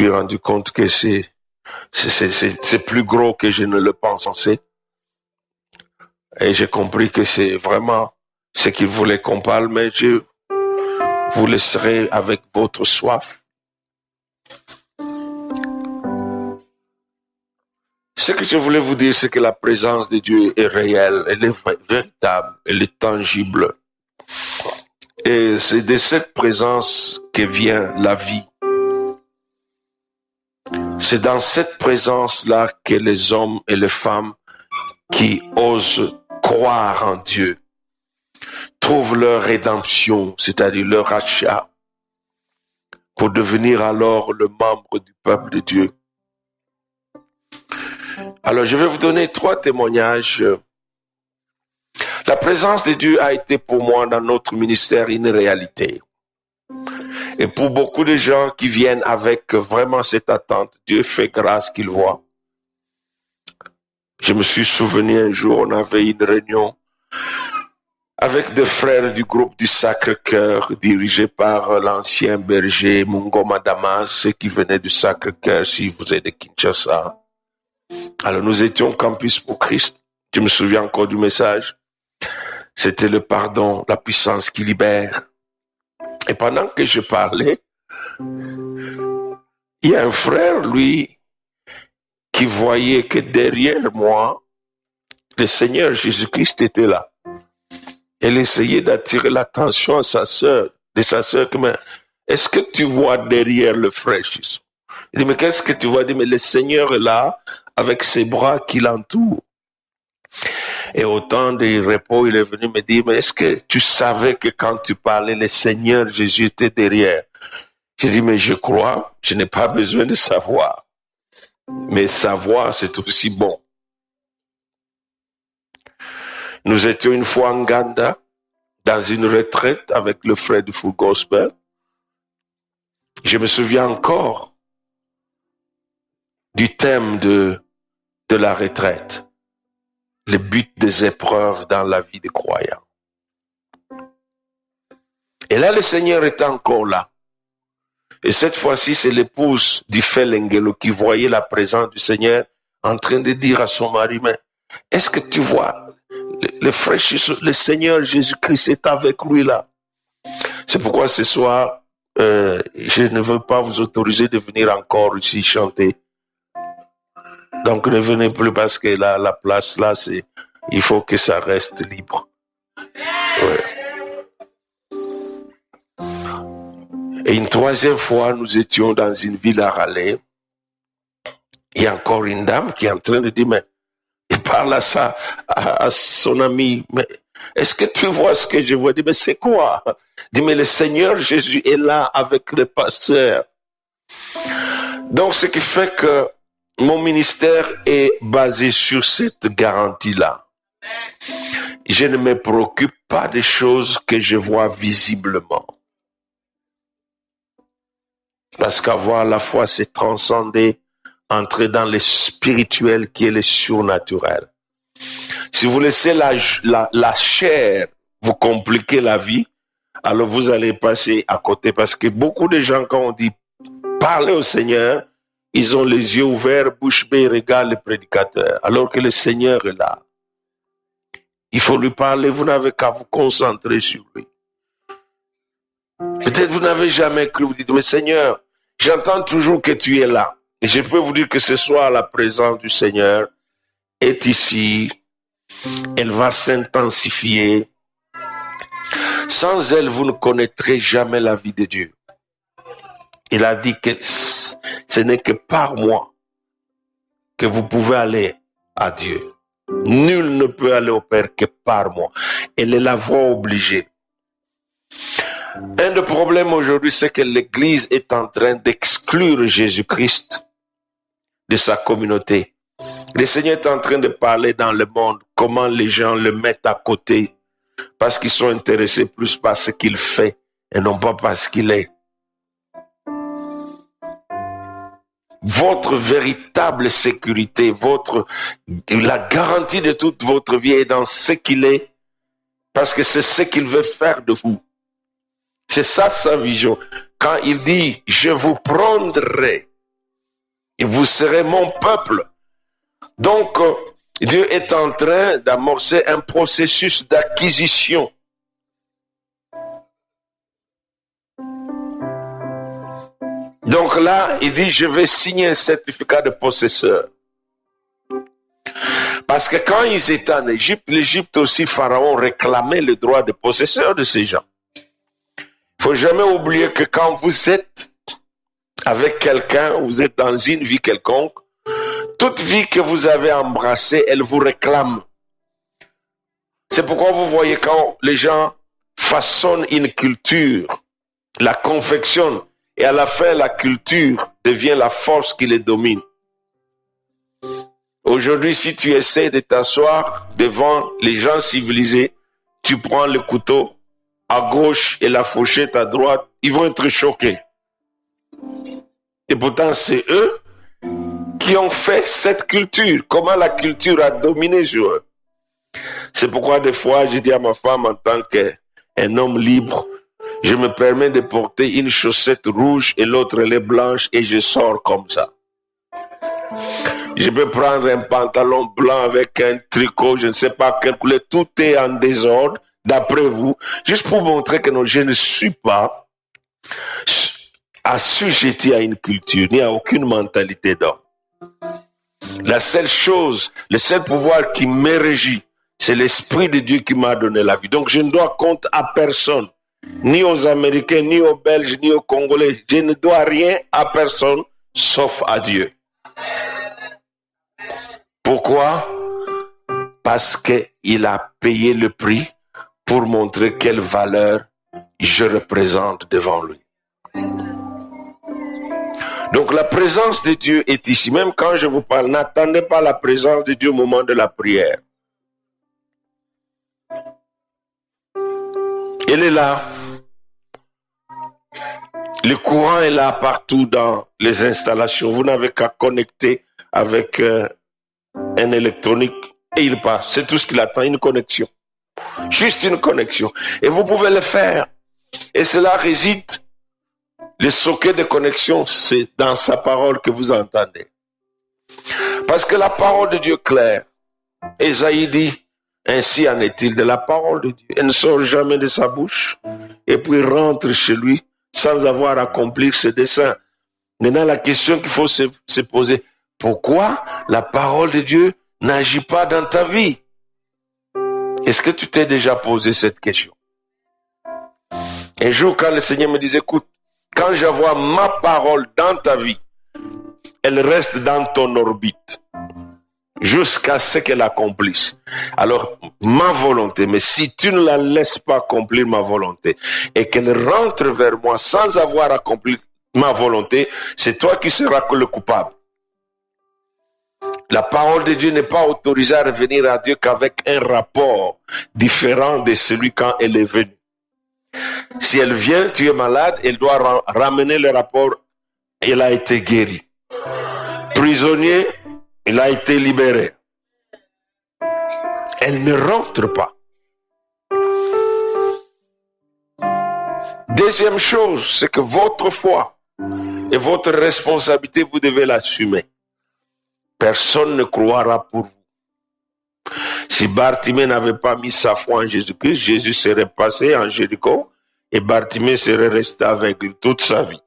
suis rendu compte que c'est plus gros que je ne le pensais. Et j'ai compris que c'est vraiment ce qu'il voulait qu'on parle, mais je vous laisserai avec votre soif. Ce que je voulais vous dire, c'est que la présence de Dieu est réelle, elle est véritable, elle est tangible. Et c'est de cette présence que vient la vie. C'est dans cette présence-là que les hommes et les femmes qui osent croire en Dieu trouvent leur rédemption, c'est-à-dire leur rachat, pour devenir alors le membre du peuple de Dieu. Alors, je vais vous donner 3 témoignages. La présence de Dieu a été pour moi dans notre ministère une réalité. Et pour beaucoup de gens qui viennent avec vraiment cette attente, Dieu fait grâce qu'ils voient. Je me suis souvenu un jour, on avait une réunion avec des frères du groupe du Sacré-Cœur, dirigé par l'ancien berger Mungoma Damas, qui venait du Sacré-Cœur, si vous êtes de Kinshasa. Alors nous étions Campus pour Christ. Je me souviens encore du message. C'était le pardon, la puissance qui libère. Et pendant que je parlais, il y a un frère, lui, qui voyait que derrière moi, le Seigneur Jésus-Christ était là. Elle essayait d'attirer l'attention de sa sœur, mais est-ce que tu vois derrière le frère Jésus? Il dit, mais qu'est-ce que tu vois? Il dit, mais le Seigneur est là, avec ses bras qui l'entourent. Et au temps des repos, il est venu me dire, mais est-ce que tu savais que quand tu parlais, le Seigneur Jésus était derrière? J'ai dit, mais je crois, je n'ai pas besoin de savoir. Mais savoir, c'est aussi bon. Nous étions une fois en Ghana, dans une retraite avec le frère du Full Gospel. Je me souviens encore du thème de la retraite, le but des épreuves dans la vie des croyants. Et là, le Seigneur était encore là. Et cette fois-ci, c'est l'épouse du Felengelo qui voyait la présence du Seigneur en train de dire à son mari, mais est-ce que tu vois, le Seigneur Jésus-Christ est avec lui là. C'est pourquoi ce soir, je ne veux pas vous autoriser de venir encore ici chanter. Donc ne venez plus parce que la place là, il faut que ça reste libre. Ouais. Et une 3e fois, nous étions dans une ville à Raleigh. Il y a encore une dame qui est en train de dire, mais il parle à son ami, mais est-ce que tu vois ce que je vois? Il dit, mais c'est quoi? Il dit, mais le Seigneur Jésus est là avec le pasteur. Donc, ce qui fait que mon ministère est basé sur cette garantie-là. Je ne me préoccupe pas des choses que je vois visiblement. Parce qu'avoir la foi, c'est transcender, entrer dans le spirituel qui est le surnaturel. Si vous laissez la chair vous compliquer la vie, alors vous allez passer à côté. Parce que beaucoup de gens, quand on dit parler au Seigneur, ils ont les yeux ouverts, bouche bée, regardent le prédicateur. Alors que le Seigneur est là. Il faut lui parler, vous n'avez qu'à vous concentrer sur lui. Peut-être vous n'avez jamais cru, vous dites, mais Seigneur, j'entends toujours que tu es là. Et je peux vous dire que ce soir, la présence du Seigneur est ici. Elle va s'intensifier. Sans elle, vous ne connaîtrez jamais la vie de Dieu. Il a dit que ce n'est que par moi que vous pouvez aller à Dieu. Nul ne peut aller au Père que par moi. Elle est la voie obligée. Un des problèmes aujourd'hui, c'est que l'Église est en train d'exclure Jésus-Christ de sa communauté. Le Seigneur est en train de parler dans le monde comment les gens le mettent à côté parce qu'ils sont intéressés plus par ce qu'il fait et non pas par ce qu'il est. Votre véritable sécurité, la garantie de toute votre vie est dans ce qu'il est parce que c'est ce qu'il veut faire de vous. C'est ça sa vision. Quand il dit « je vous prendrai », Et vous serez mon peuple. Donc, Dieu est en train d'amorcer un processus d'acquisition. Donc là, il dit, je vais signer un certificat de possesseur. Parce que quand ils étaient en Égypte, l'Égypte aussi, Pharaon réclamait le droit de possesseur de ces gens. Il ne faut jamais oublier que quand vous êtes avec quelqu'un, vous êtes dans une vie quelconque, toute vie que vous avez embrassée, elle vous réclame. C'est pourquoi vous voyez quand les gens façonnent une culture, la confectionnent, et à la fin, la culture devient la force qui les domine. Aujourd'hui, si tu essaies de t'asseoir devant les gens civilisés, tu prends le couteau à gauche et la fourchette à droite, ils vont être choqués. Et pourtant, c'est eux qui ont fait cette culture. Comment la culture a dominé sur eux. C'est pourquoi des fois, je dis à ma femme en tant qu'un homme libre, je me permets de porter une chaussette rouge et l'autre elle est blanche et je sors comme ça. Je peux prendre un pantalon blanc avec un tricot, je ne sais pas quelle couleur, tout est en désordre, d'après vous, juste pour montrer que non, je ne suis pas assujetti à une culture, ni à aucune mentalité d'homme. La seule chose, le seul pouvoir qui me régit, c'est l'Esprit de Dieu qui m'a donné la vie. Donc je ne dois compte à personne, ni aux Américains, ni aux Belges, ni aux Congolais. Je ne dois rien à personne, sauf à Dieu. Pourquoi? Parce qu'il a payé le prix pour montrer quelle valeur je représente devant lui. Donc la présence de Dieu est ici. Même quand je vous parle, n'attendez pas la présence de Dieu au moment de la prière. Elle est là. Le courant est là partout dans les installations. Vous n'avez qu'à connecter avec un électronique et il passe. C'est tout ce qu'il attend, une connexion. Juste une connexion. Et vous pouvez le faire. Et cela réside, le socket de connexion, c'est dans sa parole que vous entendez. Parce que la parole de Dieu est claire. Ésaïe dit, ainsi en est-il de la parole de Dieu. Elle ne sort jamais de sa bouche et puis rentre chez lui sans avoir accompli ses desseins. Maintenant, la question qu'il faut se poser, pourquoi la parole de Dieu n'agit pas dans ta vie? Est-ce que tu t'es déjà posé cette question? Un jour, quand le Seigneur me disait, écoute, quand j'envoie ma parole dans ta vie, elle reste dans ton orbite jusqu'à ce qu'elle accomplisse. Alors, ma volonté, mais si tu ne la laisses pas accomplir ma volonté et qu'elle rentre vers moi sans avoir accompli ma volonté, c'est toi qui seras le coupable. La parole de Dieu n'est pas autorisée à revenir à Dieu qu'avec un rapport différent de celui quand elle est venue. Si elle vient, tu es malade, elle doit ramener le rapport, elle a été guérie. Prisonnier, il a été libéré. Elle ne rentre pas. Deuxième chose, c'est que votre foi et votre responsabilité, vous devez l'assumer. Personne ne croira pour vous. Si Bartimée n'avait pas mis sa foi en Jésus-Christ, Jésus serait passé en Jéricho et Bartimée serait resté aveugle toute sa vie.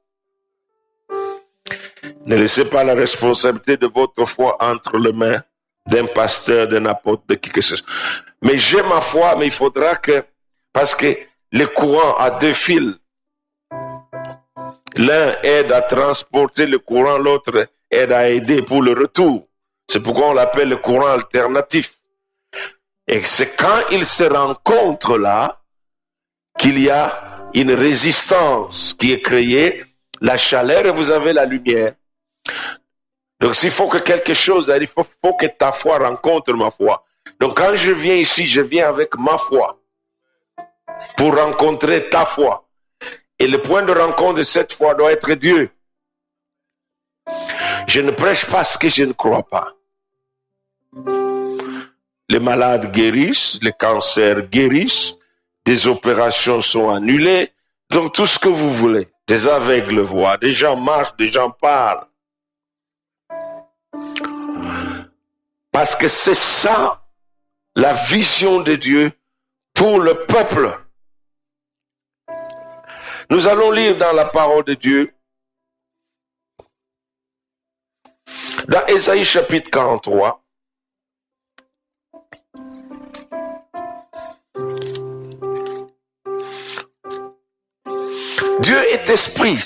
Ne laissez pas la responsabilité de votre foi entre les mains d'un pasteur, d'un apôtre, de qui que ce soit. Mais j'ai ma foi, mais il faudra que, parce que le courant a deux fils. L'un aide à transporter le courant, l'autre aide à aider pour le retour. C'est pourquoi on l'appelle le courant alternatif. Et c'est quand ils se rencontrent là qu'il y a une résistance qui est créée, la chaleur et vous avez la lumière. Donc s'il faut que quelque chose arrive, il faut que ta foi rencontre ma foi. Donc quand je viens ici, je viens avec ma foi pour rencontrer ta foi. Et le point de rencontre de cette foi doit être Dieu. Je ne prêche pas ce que je ne crois pas. Les malades guérissent, les cancers guérissent, des opérations sont annulées, donc tout ce que vous voulez. Des aveugles voient, des gens marchent, des gens parlent. Parce que c'est ça la vision de Dieu pour le peuple. Nous allons lire dans la parole de Dieu, dans Ésaïe chapitre 43. Dieu est esprit.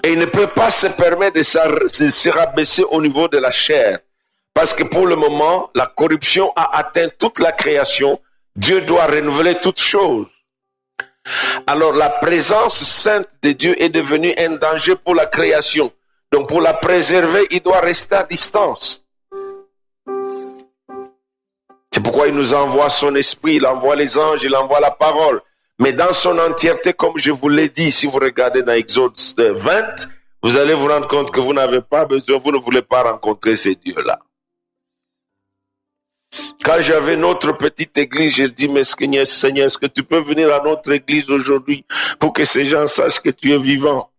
Et il ne peut pas se permettre de se rabaisser au niveau de la chair. Parce que pour le moment, la corruption a atteint toute la création. Dieu doit renouveler toutes choses. Alors la présence sainte de Dieu est devenue un danger pour la création. Donc pour la préserver, il doit rester à distance. C'est pourquoi il nous envoie son esprit, il envoie les anges, il envoie la parole. Mais dans son entièreté, comme je vous l'ai dit, si vous regardez dans Exode 20, vous allez vous rendre compte que vous n'avez pas besoin, vous ne voulez pas rencontrer ces dieux-là. Quand j'avais notre petite église, j'ai dit, mais Seigneur, est-ce que tu peux venir à notre église aujourd'hui pour que ces gens sachent que tu es vivant?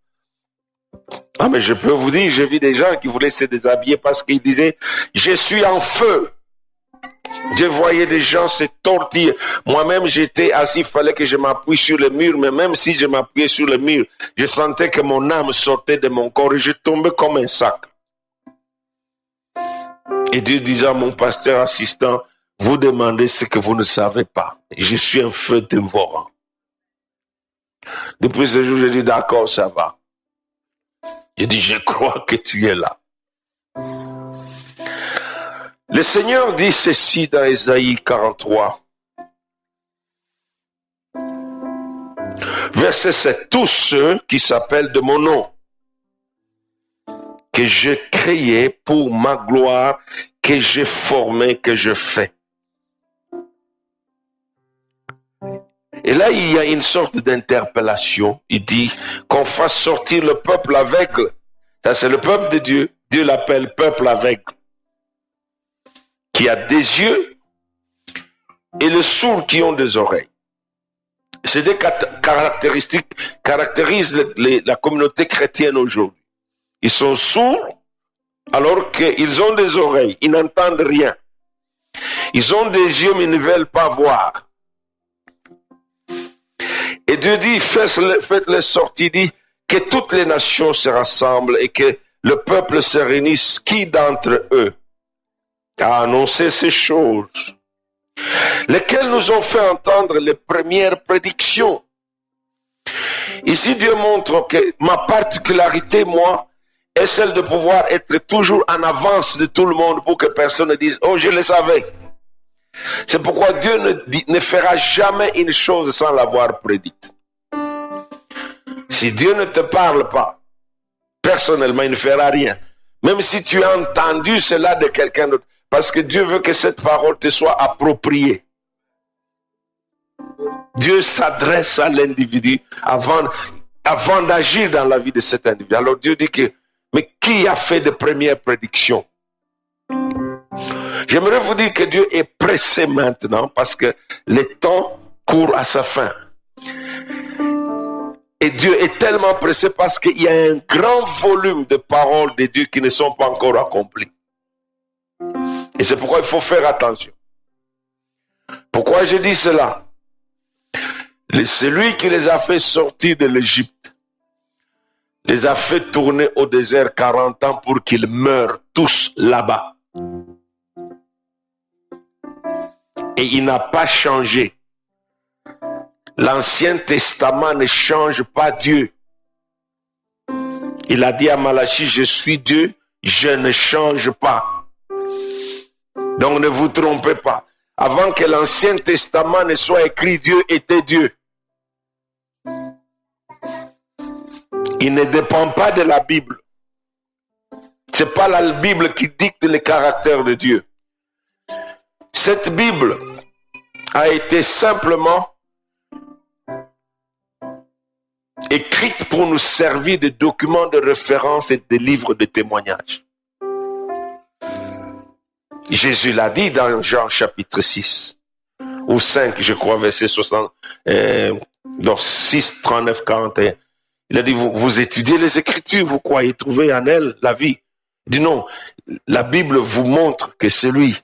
Ah, mais je peux vous dire, j'ai vu des gens qui voulaient se déshabiller parce qu'ils disaient, je suis en feu. Je voyais des gens se tortiller. Moi-même, j'étais assis, il fallait que je m'appuie sur le mur, mais même si je m'appuyais sur le mur, je sentais que mon âme sortait de mon corps et je tombais comme un sac. Et Dieu disait à mon pasteur assistant, vous demandez ce que vous ne savez pas. Je suis un feu dévorant. Depuis ce jour, j'ai dit, d'accord, ça va. J'ai dit, je crois que tu es là. Le Seigneur dit ceci dans Ésaïe 43. Verset 7. Tous ceux qui s'appellent de mon nom, que j'ai créé pour ma gloire, que j'ai formé, que je fais. Et là, il y a une sorte d'interpellation. Il dit qu'on fasse sortir le peuple aveugle. Ça, c'est le peuple de Dieu. Dieu l'appelle peuple aveugle. Qui a des yeux et les sourds qui ont des oreilles. C'est des caractéristiques qui caractérisent la communauté chrétienne aujourd'hui. Ils sont sourds alors qu'ils ont des oreilles, ils n'entendent rien. Ils ont des yeux mais ils ne veulent pas voir. Et Dieu dit, faites-les sortir, dit que toutes les nations se rassemblent et que le peuple se réunisse, qui d'entre eux a annoncé ces choses, lesquelles nous ont fait entendre les premières prédictions. Ici, Dieu montre que ma particularité, moi, est celle de pouvoir être toujours en avance de tout le monde pour que personne ne dise, oh, je le savais. C'est pourquoi Dieu ne fera jamais une chose sans l'avoir prédite. Si Dieu ne te parle pas, personnellement, il ne fera rien. Même si tu as entendu cela de quelqu'un d'autre. Parce que Dieu veut que cette parole te soit appropriée. Dieu s'adresse à l'individu avant d'agir dans la vie de cet individu. Alors Dieu dit que, mais qui a fait de premières prédictions? J'aimerais vous dire que Dieu est pressé maintenant parce que le temps court à sa fin. Et Dieu est tellement pressé parce qu'il y a un grand volume de paroles de Dieu qui ne sont pas encore accomplies. Et c'est pourquoi il faut faire attention. Pourquoi je dis cela? Celui qui les a fait sortir de l'Égypte les a fait tourner au désert 40 ans pour qu'ils meurent tous là-bas. Et il n'a pas changé. L'Ancien Testament ne change pas Dieu. Il a dit à Malachie, je suis Dieu, je ne change pas. Donc ne vous trompez pas. Avant que l'Ancien Testament ne soit écrit, Dieu était Dieu. Il ne dépend pas de la Bible. Ce n'est pas la Bible qui dicte le caractère de Dieu. Cette Bible a été simplement écrite pour nous servir de document de référence et de livre de témoignage. Jésus l'a dit dans Jean chapitre 6 ou 5, je crois, verset 60, 6, 39, 41. Il a dit, vous étudiez les Écritures, vous croyez trouver en elles la vie. Il dit non, la Bible vous montre que c'est lui.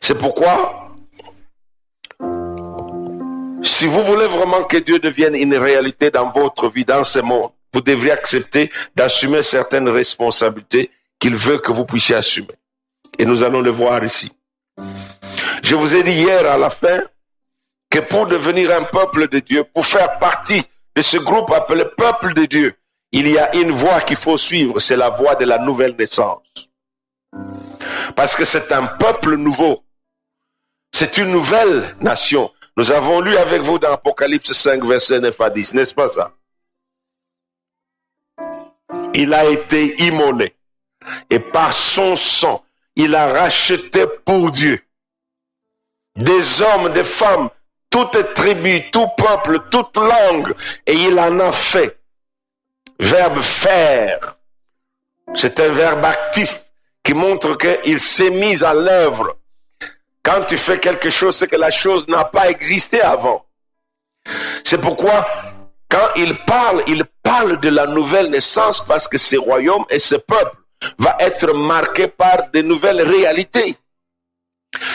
C'est pourquoi, si vous voulez vraiment que Dieu devienne une réalité dans votre vie, dans ce monde, vous devriez accepter d'assumer certaines responsabilités qu'il veut que vous puissiez assumer. Et nous allons le voir ici. Je vous ai dit hier à la fin que pour devenir un peuple de Dieu, pour faire partie de ce groupe appelé peuple de Dieu, il y a une voie qu'il faut suivre, c'est la voie de la nouvelle naissance. Parce que c'est un peuple nouveau. C'est une nouvelle nation. Nous avons lu avec vous dans Apocalypse 5, versets 9 à 10, n'est-ce pas ça? Il a été immolé. Et par son sang, il a racheté pour Dieu des hommes, des femmes, toute tribu, tout peuple, toute langue. Et il en a fait. Verbe faire. C'est un verbe actif qui montre qu'il s'est mis à l'œuvre. Quand tu fais quelque chose, c'est que la chose n'a pas existé avant. C'est pourquoi, quand il parle de la nouvelle naissance parce que ce royaume et ce peuple va être marqué par de nouvelles réalités.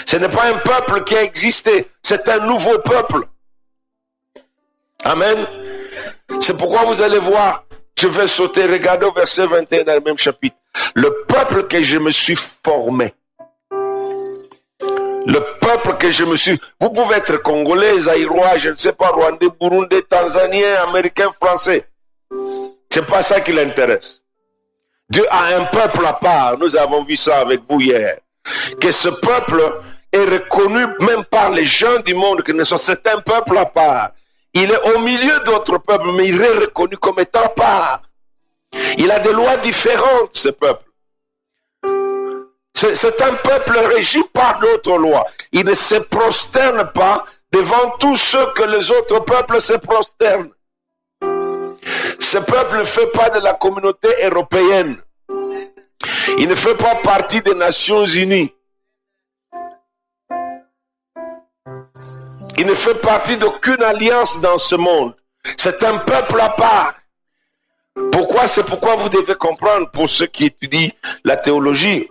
Ce n'est pas un peuple qui a existé, c'est un nouveau peuple. Amen. C'est pourquoi vous allez voir, je vais sauter, regardez au verset 21 dans le même chapitre. Le peuple que je me suis formé. Le peuple que je me suis... Vous pouvez être congolais, zaïrois, je ne sais pas, rwandais, burundais, tanzanien, américain, français. C'est pas ça qui l'intéresse. Dieu a un peuple à part. Nous avons vu ça avec vous hier. Que ce peuple est reconnu même par les gens du monde. C'est un peuple à part. Il est au milieu d'autres peuples, mais il est reconnu comme étant à part. Il a des lois différentes, ce peuple. C'est un peuple régi par d'autres lois. Il ne se prosterne pas devant tous ceux que les autres peuples se prosternent. Ce peuple ne fait pas de la communauté européenne. Il ne fait pas partie des Nations Unies. Il ne fait partie d'aucune alliance dans ce monde. C'est un peuple à part. Pourquoi? C'est pourquoi vous devez comprendre, pour ceux qui étudient la théologie,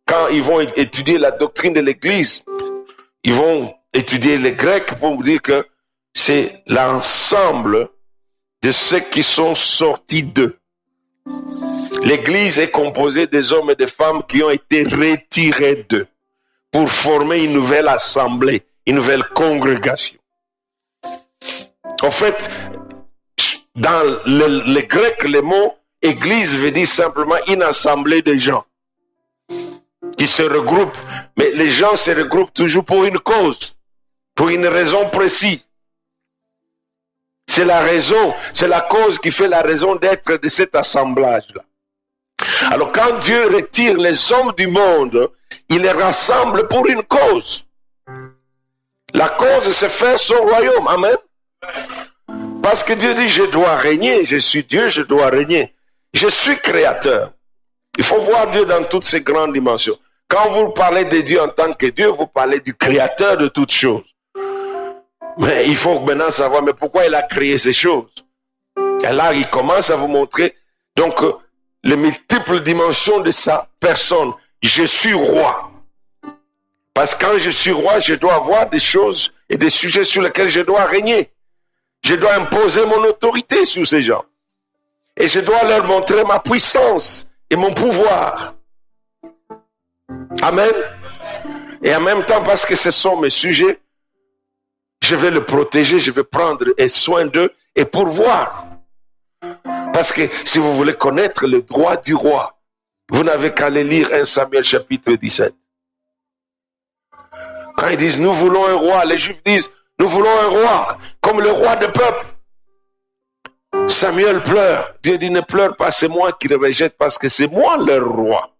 quand ils vont étudier la doctrine de l'Église, ils vont étudier les Grecs pour vous dire que c'est l'ensemble de ceux qui sont sortis d'eux. L'Église est composée des hommes et des femmes qui ont été retirés d'eux pour former une nouvelle assemblée, une nouvelle congrégation. En fait, dans le grec, le mot Église veut dire simplement une assemblée de gens qui se regroupent, mais les gens se regroupent toujours pour une cause, pour une raison précise. C'est la raison, c'est la cause qui fait la raison d'être de cet assemblage-là. Alors quand Dieu retire les hommes du monde, il les rassemble pour une cause. La cause, c'est faire son royaume. Amen. Parce que Dieu dit, je dois régner, je suis Dieu, je dois régner. Je suis créateur. Il faut voir Dieu dans toutes ses grandes dimensions. Quand vous parlez de Dieu en tant que Dieu, vous parlez du créateur de toutes choses. Mais il faut maintenant savoir, mais pourquoi il a créé ces choses? Et là, il commence à vous montrer donc les multiples dimensions de sa personne. Je suis roi. Parce que quand je suis roi, je dois avoir des choses et des sujets sur lesquels je dois régner. Je dois imposer mon autorité sur ces gens. Et je dois leur montrer ma puissance et mon pouvoir. Amen. Et en même temps, parce que ce sont mes sujets, je vais le protéger, je vais prendre soin d'eux et pourvoir. Parce que si vous voulez connaître le droit du roi, vous n'avez qu'à aller lire 1 Samuel chapitre 17. Quand ils disent, nous voulons un roi, les Juifs disent, nous voulons un roi, comme le roi de peuple. Samuel pleure. Dieu dit, ne pleure pas, c'est moi qui le rejette parce que c'est moi leur roi.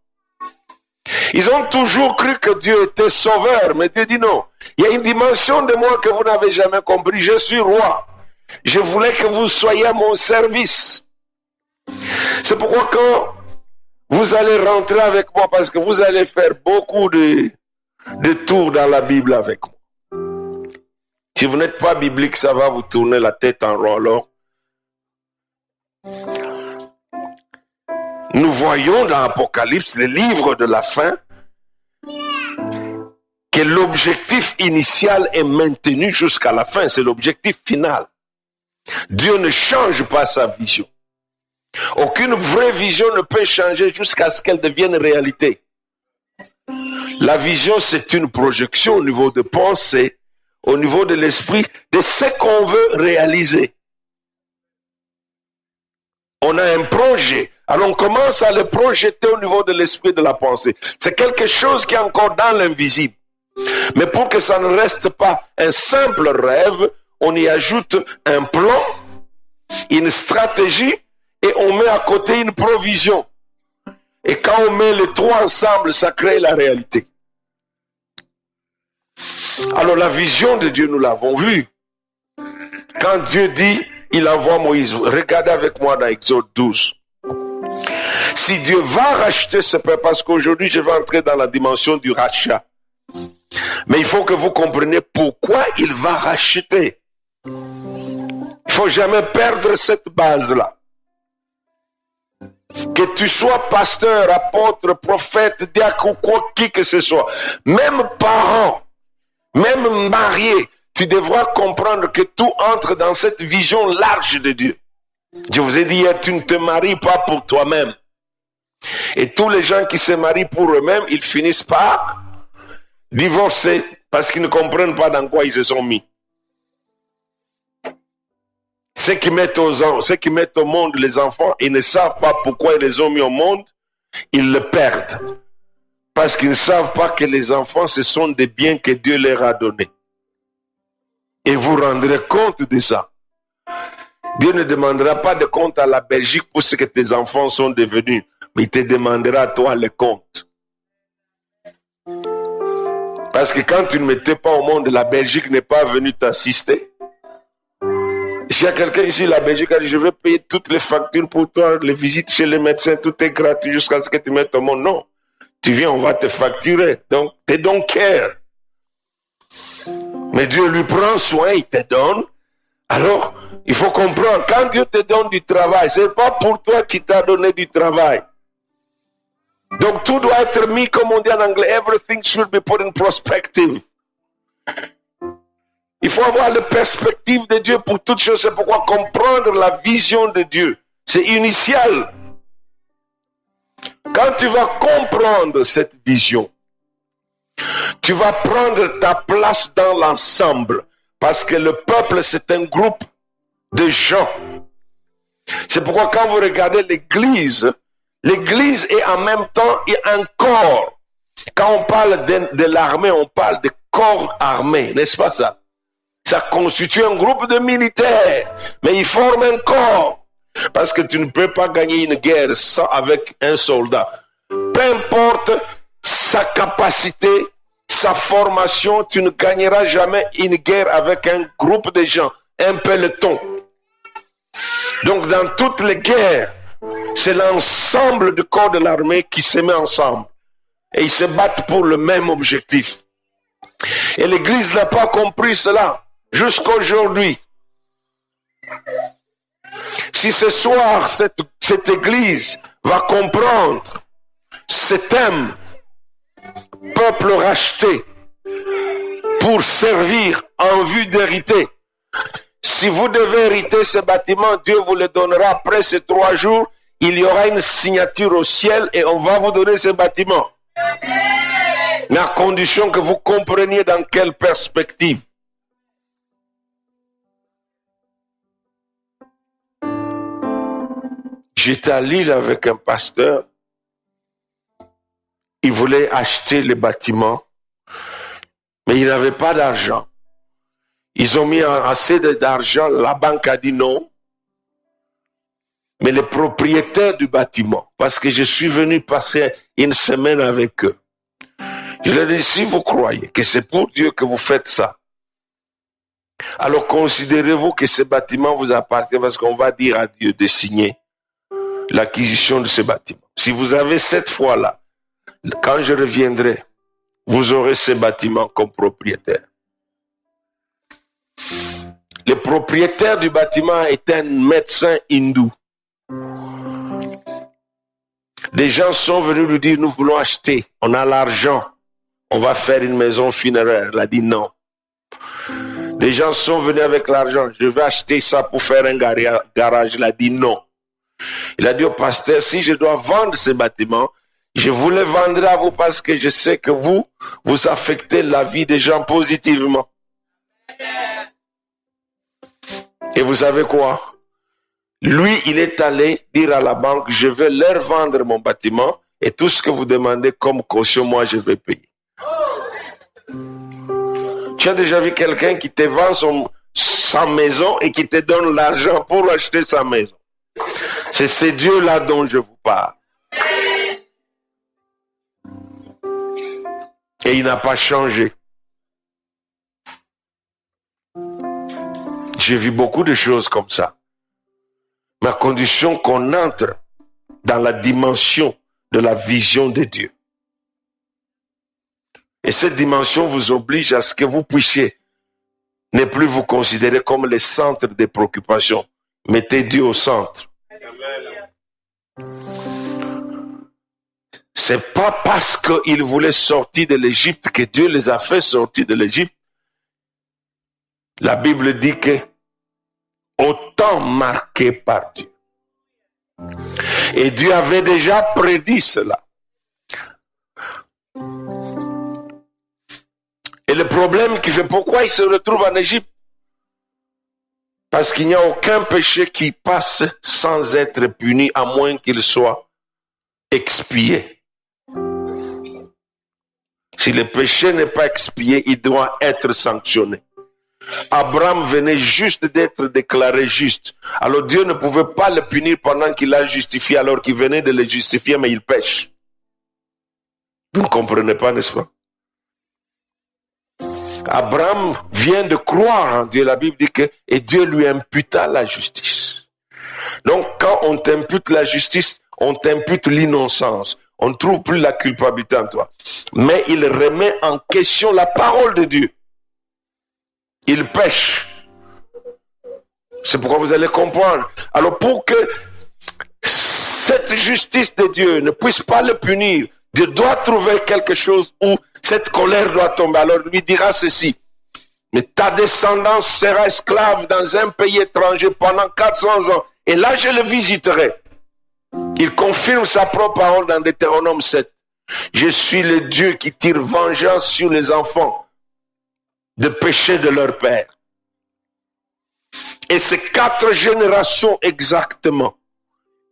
Ils ont toujours cru que Dieu était sauveur, mais Dieu dit non. Il y a une dimension de moi que vous n'avez jamais compris. Je suis roi. Je voulais que vous soyez à mon service. C'est pourquoi quand vous allez rentrer avec moi, parce que vous allez faire beaucoup de tours dans la Bible avec moi. Si vous n'êtes pas biblique, ça va vous tourner la tête en rond alors. Nous voyons dans l'Apocalypse, le livre de la fin, que l'objectif initial est maintenu jusqu'à la fin. C'est l'objectif final. Dieu ne change pas sa vision. Aucune vraie vision ne peut changer jusqu'à ce qu'elle devienne réalité. La vision, c'est une projection au niveau de pensée, au niveau de l'esprit, de ce qu'on veut réaliser. On a un projet, alors on commence à le projeter au niveau de l'esprit, de la pensée. C'est quelque chose qui est encore dans l'invisible. Mais pour que ça ne reste pas un simple rêve, on y ajoute un plan, une stratégie, et on met à côté une provision. Et quand on met les trois ensemble, ça crée la réalité. Alors la vision de Dieu, nous l'avons vue. Quand Dieu dit, il envoie Moïse. Regardez avec moi dans Exode 12. Si Dieu va racheter ce peuple, parce qu'aujourd'hui je vais entrer dans la dimension du rachat. Mais il faut que vous compreniez pourquoi il va racheter. Il ne faut jamais perdre cette base-là. Que tu sois pasteur, apôtre, prophète, diacre ou quoi que ce soit, même parent, même marié, tu devras comprendre que tout entre dans cette vision large de Dieu. Je vous ai dit hier, tu ne te maries pas pour toi-même. Et tous les gens qui se marient pour eux-mêmes, ils finissent par divorcer parce qu'ils ne comprennent pas dans quoi ils se sont mis. Ceux qui mettent au monde les enfants, ils ne savent pas pourquoi ils les ont mis au monde, ils le perdent. Parce qu'ils ne savent pas que les enfants, ce sont des biens que Dieu leur a donnés. Et vous rendrez compte de ça. Dieu ne demandera pas de compte à la Belgique pour ce que tes enfants sont devenus, mais il te demandera à toi le compte. Parce que quand tu ne mettais pas au monde, la Belgique n'est pas venue t'assister. S'il y a quelqu'un ici, la Belgique a dit, je vais payer toutes les factures pour toi, les visites chez les médecins, tout est gratuit jusqu'à ce que tu mettes au monde. Non, tu viens, on va te facturer. Donc, they don't care. Mais Dieu lui prend soin, il te donne. Alors, il faut comprendre, quand Dieu te donne du travail, ce n'est pas pour toi qu'il t'a donné du travail. Donc, tout doit être mis, comme on dit en anglais, everything should be put in perspective. Il faut avoir la perspective de Dieu pour toutes choses. C'est pourquoi comprendre la vision de Dieu, c'est initial. Quand tu vas comprendre cette vision, tu vas prendre ta place dans l'ensemble. Parce que le peuple, c'est un groupe de gens. C'est pourquoi quand vous regardez l'Église, l'Église est en même temps un corps. Quand on parle de l'armée, on parle de corps armé, n'est-ce pas ça? Ça constitue un groupe de militaires, mais ils forment un corps. Parce que tu ne peux pas gagner une guerre sans avec un soldat. Peu importe sa capacité, sa formation, tu ne gagneras jamais une guerre avec un groupe de gens, un peloton. Donc dans toutes les guerres, c'est l'ensemble du corps de l'armée qui se met ensemble. Et ils se battent pour le même objectif. Et l'Église n'a pas compris cela jusqu'à aujourd'hui. Si ce soir, cette Église va comprendre ce thème, peuple racheté, pour servir en vue d'hériter. Si vous devez hériter ce bâtiment, Dieu vous le donnera après ces 3 jours. Il y aura une signature au ciel et on va vous donner ce bâtiment. Mais à condition que vous compreniez dans quelle perspective. J'étais à Lille avec un pasteur. Il voulait acheter le bâtiment, mais il n'avait pas d'argent. Ils ont mis assez d'argent, la banque a dit non. Mais les propriétaires du bâtiment, parce que je suis venu passer une semaine avec eux, je leur ai dit, si vous croyez que c'est pour Dieu que vous faites ça, alors considérez-vous que ce bâtiment vous appartient parce qu'on va dire à Dieu de signer l'acquisition de ce bâtiment. Si vous avez cette foi-là, quand je reviendrai, vous aurez ce bâtiment comme propriétaire. Le propriétaire du bâtiment est un médecin hindou. Des gens sont venus lui dire, nous voulons acheter, on a l'argent, on va faire une maison funéraire. Il a dit non. Des gens sont venus avec l'argent, je vais acheter ça pour faire un garage. Il a dit non. Il a dit au pasteur, si je dois vendre ce bâtiment, je vous le vendrai à vous parce que je sais que vous affectez la vie des gens positivement. Et vous savez quoi? Lui, il est allé dire à la banque, je vais leur vendre mon bâtiment et tout ce que vous demandez comme caution, moi je vais payer. Tu as déjà vu quelqu'un qui te vend sa maison et qui te donne l'argent pour acheter sa maison? C'est ce Dieu-là dont je vous parle. Et il n'a pas changé. J'ai vu beaucoup de choses comme ça. Mais à condition qu'on entre dans la dimension de la vision de Dieu. Et cette dimension vous oblige à ce que vous puissiez ne plus vous considérer comme le centre des préoccupations. Mettez Dieu au centre. C'est pas parce qu'ils voulaient sortir de l'Égypte que Dieu les a fait sortir de l'Égypte. La Bible dit que au temps marqué par Dieu. Et Dieu avait déjà prédit cela. Et le problème qui fait pourquoi ils se retrouvent en Égypte? Parce qu'il n'y a aucun péché qui passe sans être puni à moins qu'il soit expié. Si le péché n'est pas expié, il doit être sanctionné. Abraham venait juste d'être déclaré juste. Alors Dieu ne pouvait pas le punir pendant qu'il l'a justifié, alors qu'il venait de le justifier, mais il pêche. Vous ne comprenez pas, n'est-ce pas? Abraham vient de croire en Dieu. La Bible dit que et Dieu lui imputa la justice. Donc quand on t'impute la justice, on t'impute l'innocence. On ne trouve plus la culpabilité en toi. Mais il remet en question la parole de Dieu. Il pêche. C'est pourquoi vous allez comprendre. Alors pour que cette justice de Dieu ne puisse pas le punir, Dieu doit trouver quelque chose où cette colère doit tomber. Alors lui dira ceci: mais ta descendance sera esclave dans un pays étranger pendant 400 ans. Et là je le visiterai. Il confirme sa propre parole dans Deutéronome 7. Je suis le Dieu qui tire vengeance sur les enfants de péché de leur père. Et c'est 4 générations exactement.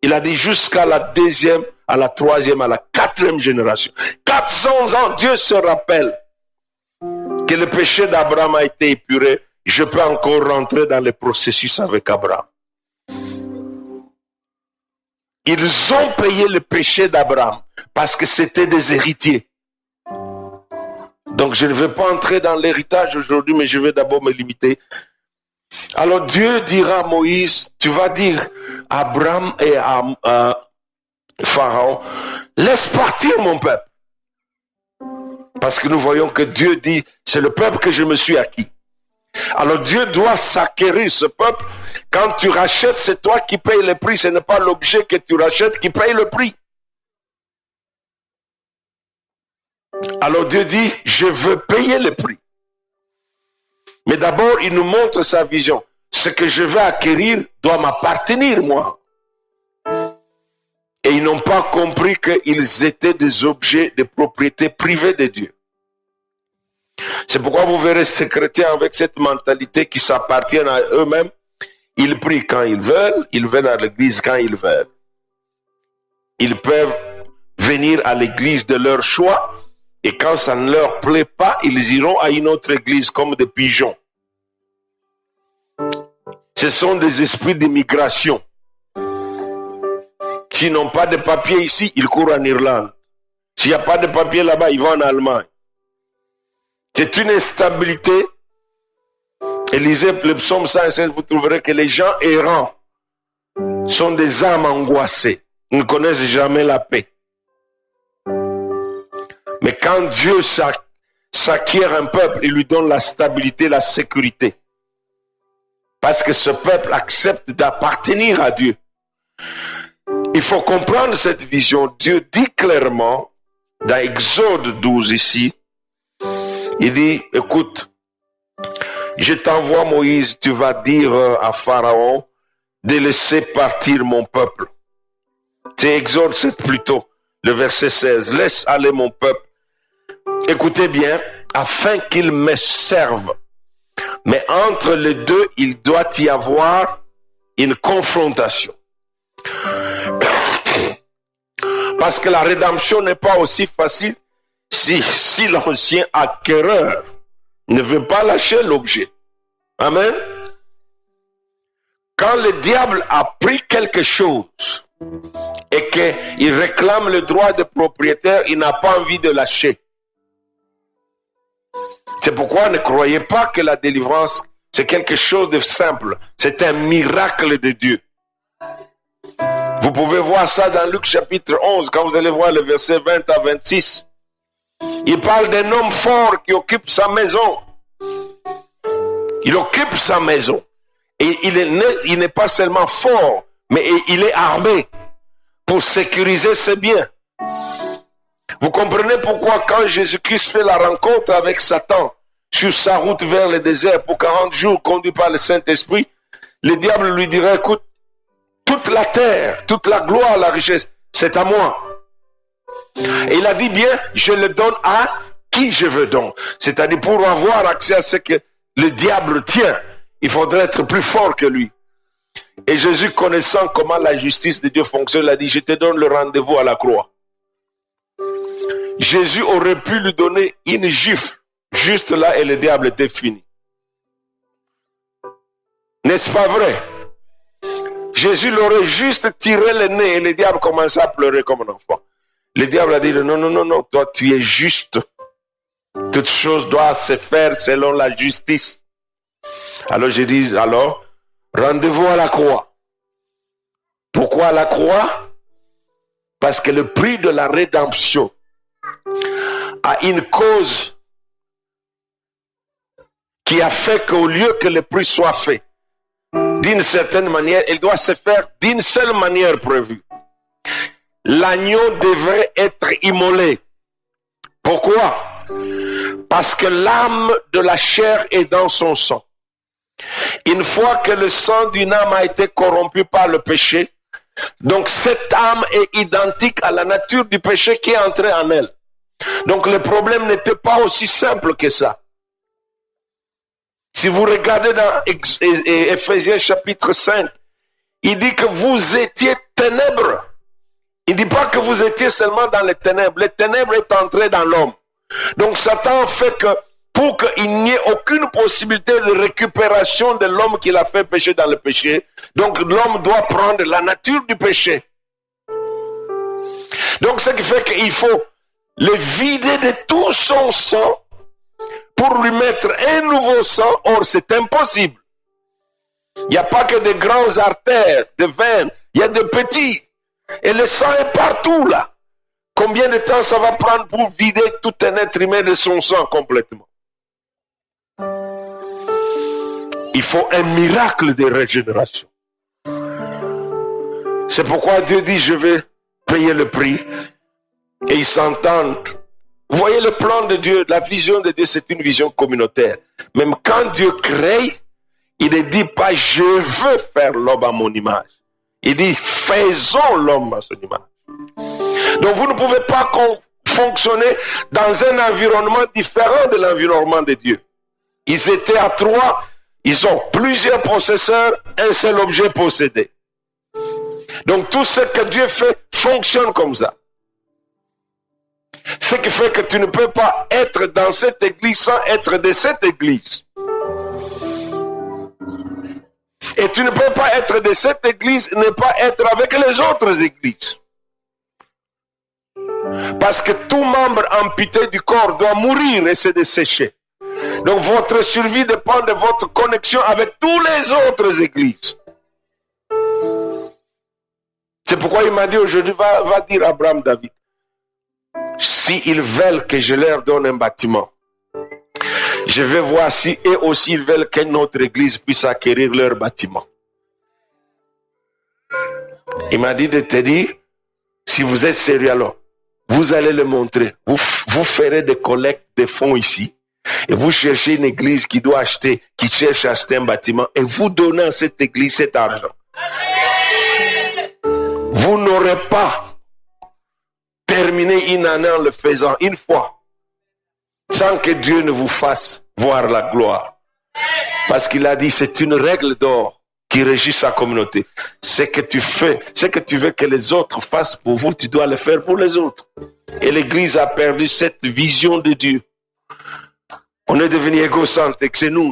Il a dit jusqu'à la 2e, à la 3e, à la 4e génération. 400 ans, Dieu se rappelle que le péché d'Abraham a été épuré. Je peux encore rentrer dans le processus avec Abraham. Ils ont payé le péché d'Abraham parce que c'était des héritiers. Donc je ne vais pas entrer dans l'héritage aujourd'hui, mais je vais d'abord me limiter. Alors Dieu dira à Moïse, tu vas dire à Abraham et à Pharaon, laisse partir mon peuple. Parce que nous voyons que Dieu dit, c'est le peuple que je me suis acquis. Alors Dieu doit s'acquérir ce peuple. Quand tu rachètes, c'est toi qui payes le prix. Ce n'est pas l'objet que tu rachètes qui paye le prix. Alors Dieu dit, je veux payer le prix. Mais d'abord, il nous montre sa vision. Ce que je veux acquérir doit m'appartenir, moi. Et ils n'ont pas compris qu'ils étaient des objets de propriété privée de Dieu. C'est pourquoi vous verrez ces chrétiens avec cette mentalité qui s'appartiennent à eux-mêmes. Ils prient quand ils veulent, ils viennent à l'église quand ils veulent. Ils peuvent venir à l'église de leur choix et quand ça ne leur plaît pas, ils iront à une autre église comme des pigeons. Ce sont des esprits d'immigration. S'ils n'ont pas de papier ici, ils courent en Irlande. S'il n'y a pas de papier là-bas, ils vont en Allemagne. C'est une instabilité. Et lisez le psaume 116, vous trouverez que les gens errants sont des âmes angoissées. Ils ne connaissent jamais la paix. Mais quand Dieu s'acquiert un peuple, il lui donne la stabilité, la sécurité. Parce que ce peuple accepte d'appartenir à Dieu. Il faut comprendre cette vision. Dieu dit clairement, dans Exode 12 ici, il dit, écoute, je t'envoie Moïse, tu vas dire à Pharaon de laisser partir mon peuple. C'est Exode 7 plutôt, le verset 16. Laisse aller mon peuple. Écoutez bien, afin qu'il me serve. Mais entre les deux, il doit y avoir une confrontation. Parce que la rédemption n'est pas aussi facile si l'ancien acquéreur ne veut pas lâcher l'objet. Amen. Quand le diable a pris quelque chose et qu'il réclame le droit de propriétaire, il n'a pas envie de lâcher. C'est pourquoi ne croyez pas que la délivrance, c'est quelque chose de simple. C'est un miracle de Dieu. Vous pouvez voir ça dans Luc chapitre 11, quand vous allez voir le verset 20 à 26. Il parle d'un homme fort qui occupe sa maison. Il occupe sa maison. Et il n'est pas seulement fort, mais il est armé pour sécuriser ses biens. Vous comprenez pourquoi quand Jésus-Christ fait la rencontre avec Satan sur sa route vers le désert pour 40 jours conduit par le Saint-Esprit, le diable lui dirait, écoute, toute la terre, toute la gloire, la richesse, c'est à moi. Et il a dit bien, je le donne à qui je veux donc. C'est-à-dire pour avoir accès à ce que le diable tient, il faudrait être plus fort que lui. Et Jésus, connaissant comment la justice de Dieu fonctionne, il a dit, je te donne le rendez-vous à la croix. Jésus aurait pu lui donner une gifle, juste là, et le diable était fini. N'est-ce pas vrai? Jésus l'aurait juste tiré le nez et le diable commençait à pleurer comme un enfant. Le diable a dit, non, toi tu es juste. Toutes choses doivent se faire selon la justice. Alors j'ai dit, rendez-vous à la croix. Pourquoi à la croix? Parce que le prix de la rédemption a une cause qui a fait qu'au lieu que le prix soit fait d'une certaine manière, il doit se faire d'une seule manière prévue. L'agneau devrait être immolé. Pourquoi? Parce que l'âme de la chair est dans son sang. Une fois que le sang d'une âme a été corrompu par le péché, donc cette âme est identique à la nature du péché qui est entré en elle. Donc le problème n'était pas aussi simple que ça. Si vous regardez dans Éphésiens chapitre 5, il dit que vous étiez ténèbres. Il ne dit pas que vous étiez seulement dans les ténèbres. Les ténèbres est entré dans l'homme. Donc Satan fait que pour qu'il n'y ait aucune possibilité de récupération de l'homme qui l'a fait pécher dans le péché, donc l'homme doit prendre la nature du péché. Donc ce qui fait qu'il faut le vider de tout son sang pour lui mettre un nouveau sang. Or c'est impossible. Il n'y a pas que de grandes artères, de veines, il y a de petits. Et le sang est partout là. Combien de temps ça va prendre pour vider tout un être humain de son sang complètement? Il faut un miracle de régénération. C'est pourquoi Dieu dit, je vais payer le prix. Et ils s'entendent. Vous voyez le plan de Dieu, la vision de Dieu, c'est une vision communautaire. Même quand Dieu crée, il ne dit pas, je veux faire l'homme à mon image. Il dit, faisons l'homme à son image. Donc vous ne pouvez pas fonctionner dans un environnement différent de l'environnement de Dieu. Ils étaient à trois, ils ont plusieurs possesseurs, un seul objet possédé. Donc tout ce que Dieu fait fonctionne comme ça. Ce qui fait que tu ne peux pas être dans cette église sans être de cette église. Et tu ne peux pas être de cette église et ne pas être avec les autres églises. Parce que tout membre amputé du corps doit mourir et se dessécher. Donc votre survie dépend de votre connexion avec toutes les autres églises. C'est pourquoi il m'a dit aujourd'hui, va dire à Abraham David, s'ils veulent que je leur donne un bâtiment, je vais voir si eux aussi veulent qu'une autre église puisse acquérir leur bâtiment. Il m'a dit de te dire, si vous êtes sérieux alors, vous allez le montrer. Vous ferez des collectes de fonds ici. Et vous cherchez une église qui cherche à acheter un bâtiment et vous donnez à cette église cet argent. Vous n'aurez pas terminé une année en le faisant une fois sans que Dieu ne vous fasse voir la gloire. Parce qu'il a dit, c'est une règle d'or qui régit sa communauté. Ce que tu fais, ce que tu veux que les autres fassent pour vous, tu dois le faire pour les autres. Et l'église a perdu cette vision de Dieu. On est devenu égocentrique, c'est nous.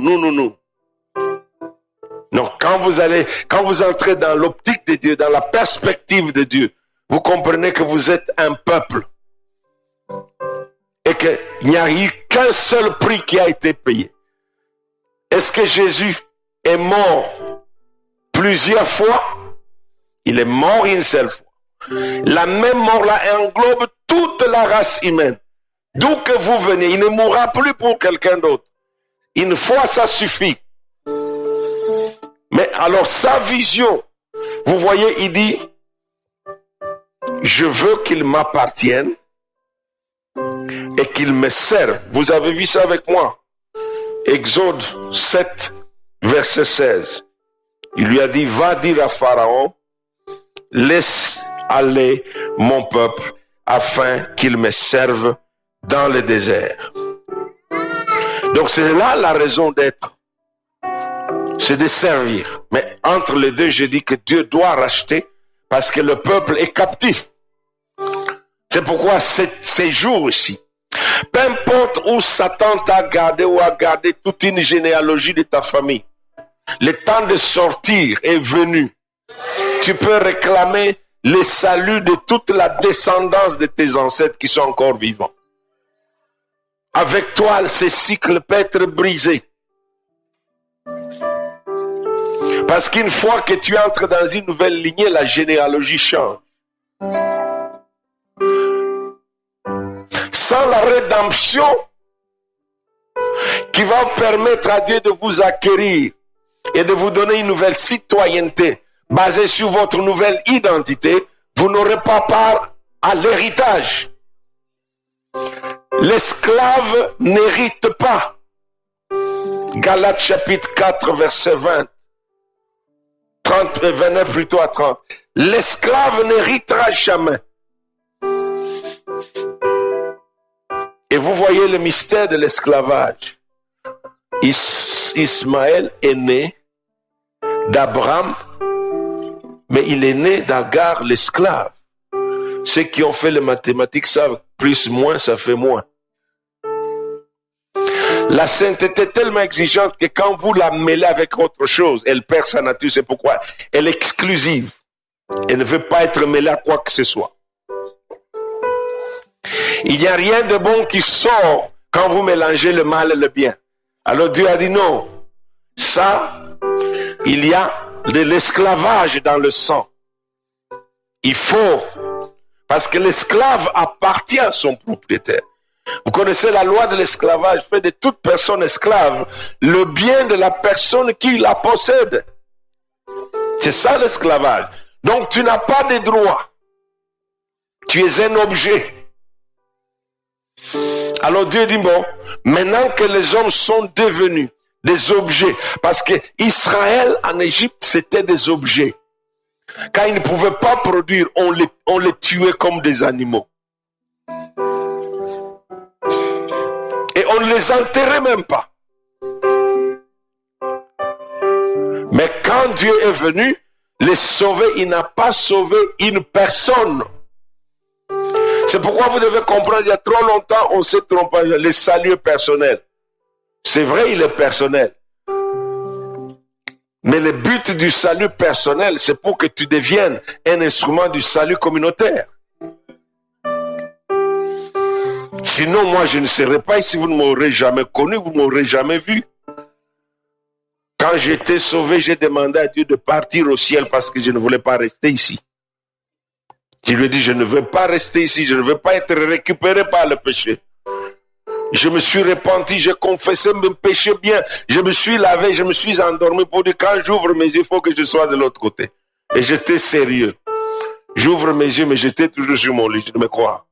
Donc, quand vous entrez dans l'optique de Dieu, dans la perspective de Dieu, vous comprenez que vous êtes un peuple. Et qu'il n'y a eu qu'un seul prix qui a été payé. Est-ce que Jésus est mort plusieurs fois? Il est mort une seule fois. La même mort-là englobe toute la race humaine. D'où que vous venez, il ne mourra plus pour quelqu'un d'autre. Une fois, ça suffit. Mais alors, sa vision, vous voyez, il dit, je veux qu'il m'appartienne et qu'il me serve. Vous avez vu ça avec moi. Exode 7, verset 16. Il lui a dit, va dire à Pharaon, laisse aller mon peuple afin qu'il me serve dans le désert. Donc c'est là la raison d'être. C'est de servir. Mais entre les deux, je dis que Dieu doit racheter parce que le peuple est captif. C'est pourquoi ces jours ici, peu importe où Satan t'a gardé ou a gardé toute une généalogie de ta famille, le temps de sortir est venu. Tu peux réclamer le salut de toute la descendance de tes ancêtres qui sont encore vivants. Avec toi, ce cycle peut être brisé. Parce qu'une fois que tu entres dans une nouvelle lignée, la généalogie change. Sans la rédemption qui va permettre à Dieu de vous acquérir et de vous donner une nouvelle citoyenneté basée sur votre nouvelle identité, vous n'aurez pas part à l'héritage. L'esclave n'hérite pas. Galates chapitre 4 verset 20. 29 plutôt à 30. L'esclave n'héritera jamais. Et vous voyez le mystère de l'esclavage. Ismaël est né d'Abraham, mais il est né d'Agar, l'esclave. Ceux qui ont fait les mathématiques savent, plus moins, ça fait moins. La sainteté est tellement exigeante que quand vous la mêlez avec autre chose, elle perd sa nature. C'est pourquoi elle est exclusive. Elle ne veut pas être mêlée à quoi que ce soit. Il n'y a rien de bon qui sort quand vous mélangez le mal et le bien. Alors Dieu a dit non. Ça, il y a de l'esclavage dans le sang. Il faut, parce que l'esclave appartient à son propriétaire. Vous connaissez la loi de l'esclavage, fait de toute personne esclave le bien de la personne qui la possède. C'est ça l'esclavage. Donc tu n'as pas de droit. Tu es un objet. Alors Dieu dit bon, maintenant que les hommes sont devenus des objets, parce que Israël en Égypte c'était des objets. Quand ils ne pouvaient pas produire, on les tuait comme des animaux. Et on ne les enterrait même pas. Mais quand Dieu est venu les sauver, il n'a pas sauvé une personne. C'est pourquoi vous devez comprendre, il y a trop longtemps, on s'est trompé. Le salut personnel. C'est vrai, il est personnel. Mais le but du salut personnel, c'est pour que tu deviennes un instrument du salut communautaire. Sinon, moi, je ne serais pas ici, vous ne m'aurez jamais connu, vous ne m'aurez jamais vu. Quand j'étais sauvé, j'ai demandé à Dieu de partir au ciel parce que je ne voulais pas rester ici. Je lui ai dit, je ne veux pas rester ici, je ne veux pas être récupéré par le péché. Je me suis repenti, j'ai confessé mes péchés bien, je me suis lavé, je me suis endormi pour dire, quand j'ouvre mes yeux, il faut que je sois de l'autre côté. Et j'étais sérieux. J'ouvre mes yeux, mais j'étais toujours sur mon lit. Je dis, mais quoi?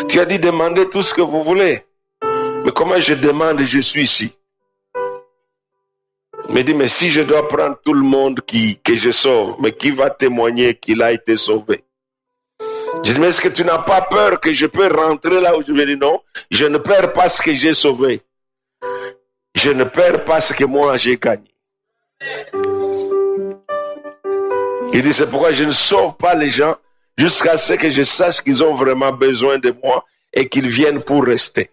Tu as dit demandez tout ce que vous voulez. Mais comment je demande, je suis ici? Il me dit, mais si je dois prendre tout le monde que je sauve, mais qui va témoigner qu'il a été sauvé? Je dis, mais est-ce que tu n'as pas peur que je peux rentrer là où je vais? Dire non, je ne perds pas ce que j'ai sauvé. Je ne perds pas ce que moi j'ai gagné. Il dit, c'est pourquoi je ne sauve pas les gens jusqu'à ce que je sache qu'ils ont vraiment besoin de moi et qu'ils viennent pour rester.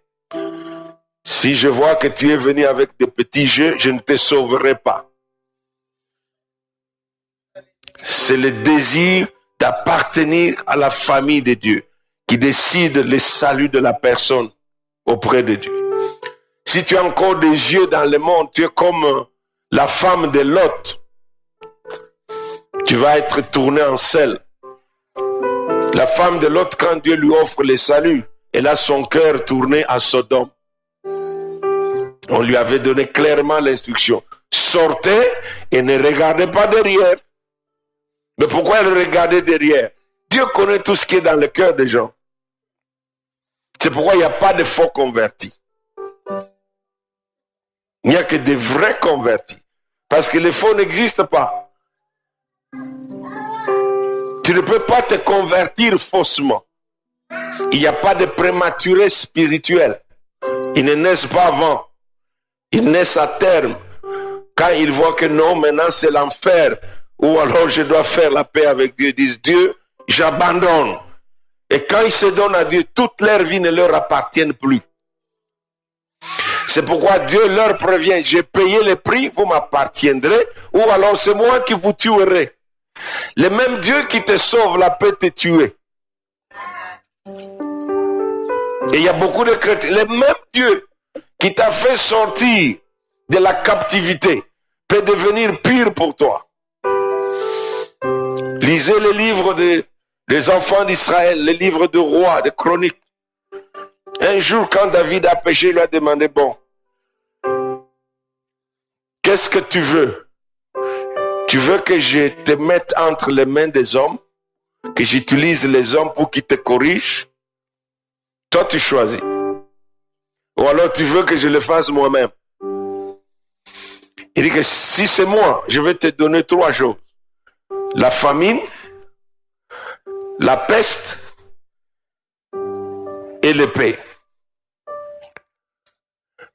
Si je vois que tu es venu avec des petits jeux, je ne te sauverai pas. C'est le désir d'appartenir à la famille de Dieu qui décide le salut de la personne auprès de Dieu. Si tu as encore des yeux dans le monde, tu es comme la femme de Lot. Tu vas être tourné en selle. La femme de Lot, quand Dieu lui offre le salut, elle a son cœur tourné à Sodome. On lui avait donné clairement l'instruction. Sortez et ne regardez pas derrière. Mais pourquoi elle regardait derrière? Dieu connaît tout ce qui est dans le cœur des gens. C'est pourquoi il n'y a pas de faux convertis. Il n'y a que des vrais convertis. Parce que les faux n'existent pas. Tu ne peux pas te convertir faussement. Il n'y a pas de prématuré spirituel. Ils ne naissent pas avant. Ils naissent à terme. Quand ils voient que non, maintenant c'est l'enfer. Ou alors je dois faire la paix avec Dieu. Ils disent, Dieu, j'abandonne. Et quand ils se donnent à Dieu, toute leur vie ne leur appartient plus. C'est pourquoi Dieu leur prévient, j'ai payé le prix, vous m'appartiendrez. Ou alors c'est moi qui vous tuerai. Le même Dieu qui te sauve là peut te tuer. Et il y a beaucoup de chrétiens. Le même Dieu qui t'a fait sortir de la captivité peut devenir pire pour toi. Lisez les livres des enfants d'Israël, les livres de rois, de chroniques. Un jour, quand David a péché, il lui a demandé, bon, qu'est-ce que tu veux? Tu veux que je te mette entre les mains des hommes? Que j'utilise les hommes pour qu'ils te corrigent? Toi, tu choisis. Ou alors tu veux que je le fasse moi-même? Il dit que si c'est moi, je vais te donner 3 choses. La famine, la peste et l'épée.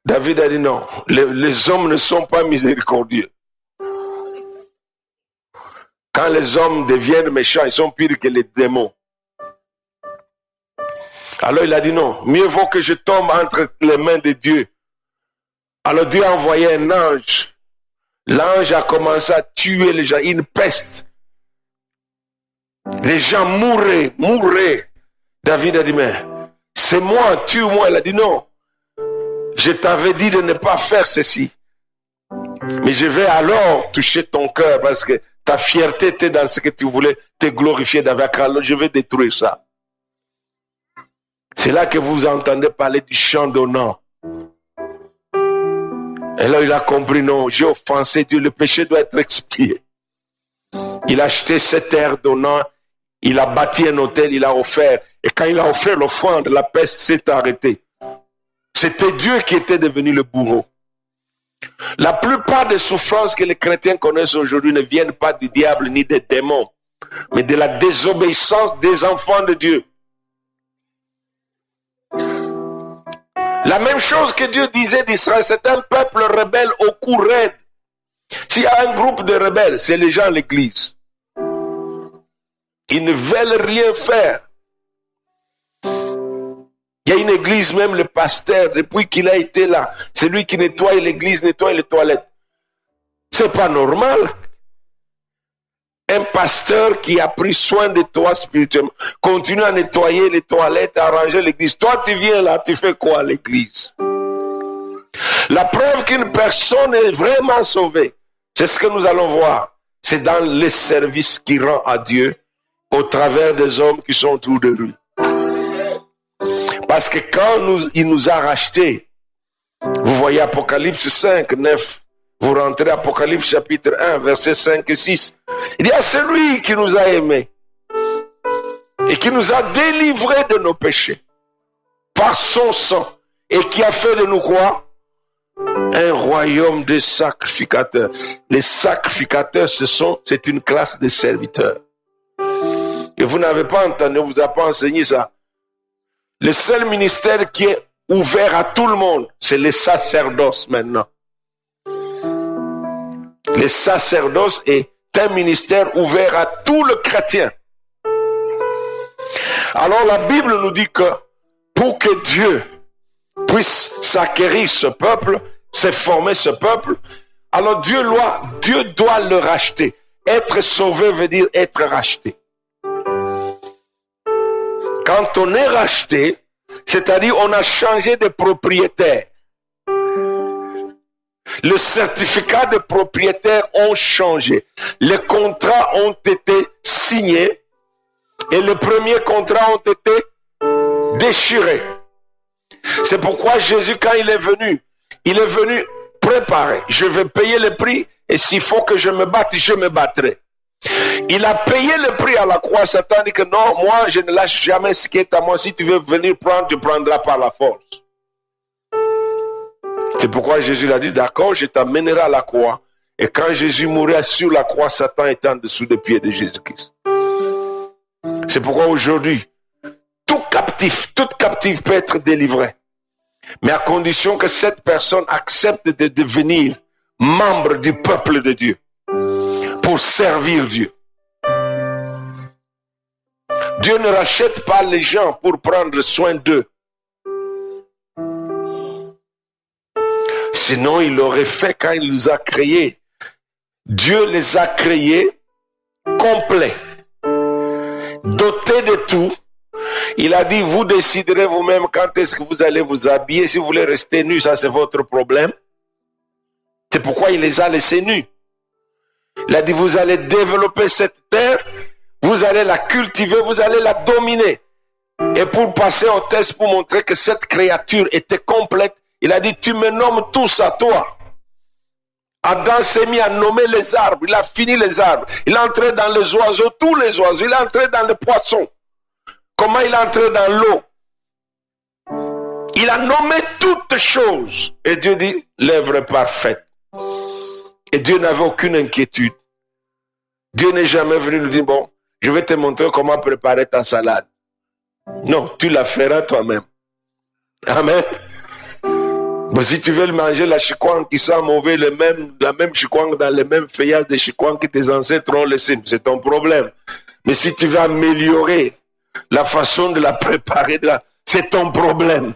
David a dit non, les hommes ne sont pas miséricordieux. Quand les hommes deviennent méchants, ils sont pires que les démons. Alors il a dit non, mieux vaut que je tombe entre les mains de Dieu. Alors Dieu a envoyé un ange. L'ange a commencé à tuer les gens, une peste. Les gens mouraient. David a dit, mais c'est moi, tue-moi. Il a dit non, je t'avais dit de ne pas faire ceci. Mais je vais alors toucher ton cœur parce que ta fierté était dans ce que tu voulais te glorifier d'avec. Alors je vais détruire ça. C'est là que vous entendez parler du chant d'honneur. Et là, il a compris, non, j'ai offensé Dieu, le péché doit être expié. Il a acheté cette terre d'honneur, il a bâti un hôtel, il a offert. Et quand il a offert l'offrande, la peste s'est arrêtée. C'était Dieu qui était devenu le bourreau. La plupart des souffrances que les chrétiens connaissent aujourd'hui ne viennent pas du diable ni des démons, mais de la désobéissance des enfants de Dieu. La même chose que Dieu disait d'Israël, c'est un peuple rebelle au cou raide. S'il y a un groupe de rebelles, c'est les gens de l'église. Ils ne veulent rien faire. Il y a une église, même le pasteur, depuis qu'il a été là, c'est lui qui nettoie l'église, nettoie les toilettes. C'est pas normal. Un pasteur qui a pris soin de toi spirituellement continue à nettoyer les toilettes, à arranger l'église. Toi, tu viens là, tu fais quoi à l'église? La preuve qu'une personne est vraiment sauvée, c'est ce que nous allons voir. C'est dans les services qu'il rend à Dieu au travers des hommes qui sont autour de lui. Parce que quand il nous a rachetés, vous voyez Apocalypse 5, 9, vous rentrez Apocalypse chapitre 1, versets 5 et 6. Il dit à celui qui nous a aimés et qui nous a délivrés de nos péchés par son sang et qui a fait de nous quoi? Un royaume de sacrificateurs. Les sacrificateurs, c'est une classe de serviteurs. Et vous n'avez pas entendu, on ne vous a pas enseigné ça. Le seul ministère qui est ouvert à tout le monde, c'est les sacerdoces maintenant. Les sacerdoces est un ministère ouvert à tout le chrétien. Alors la Bible nous dit que pour que Dieu puisse s'acquérir ce peuple, se former ce peuple, alors Dieu doit le racheter. Être sauvé veut dire être racheté. Quand on est racheté, c'est-à-dire on a changé de propriétaire. Le certificat de propriétaire ont changé. Les contrats ont été signés et les premiers contrats ont été déchirés. C'est pourquoi Jésus, quand il est venu préparé. Je vais payer le prix et s'il faut que je me batte, je me battrai. Il a payé le prix à la croix. Satan dit que non, moi je ne lâche jamais ce qui est à moi. Si tu veux venir prendre, tu prendras par la force. C'est pourquoi Jésus a dit, d'accord, je t'amènerai à la croix. Et quand Jésus mourait sur la croix, Satan était en dessous des pieds de Jésus-Christ. C'est pourquoi aujourd'hui, toute captive peut être délivrée. Mais à condition que cette personne accepte de devenir membre du peuple de Dieu. Pour servir Dieu. Dieu ne rachète pas les gens pour prendre soin d'eux. Sinon, il l'aurait fait quand il nous a créés. Dieu les a créés complets, dotés de tout. Il a dit, vous déciderez vous-même quand est-ce que vous allez vous habiller. Si vous voulez rester nus, ça c'est votre problème. C'est pourquoi il les a laissés nus. Il a dit, vous allez développer cette terre, vous allez la cultiver, vous allez la dominer. Et pour passer au test, pour montrer que cette créature était complète, il a dit, tu me nommes tous à toi. Adam s'est mis à nommer les arbres, il a fini les arbres. Il est entré dans les oiseaux, tous les oiseaux, il est entré dans les poissons. Comment il est entré dans l'eau? Il a nommé toutes choses. Et Dieu dit, l'œuvre est parfaite. Et Dieu n'avait aucune inquiétude. Dieu n'est jamais venu nous dire, bon, je vais te montrer comment préparer ta salade. Non, tu la feras toi-même. Amen. Bon, si tu veux manger la chikwang qui sent mauvais, la même chikwang dans le même feuillage de chikwang que tes ancêtres ont laissé, c'est ton problème. Mais si tu veux améliorer la façon de la préparer, c'est ton problème.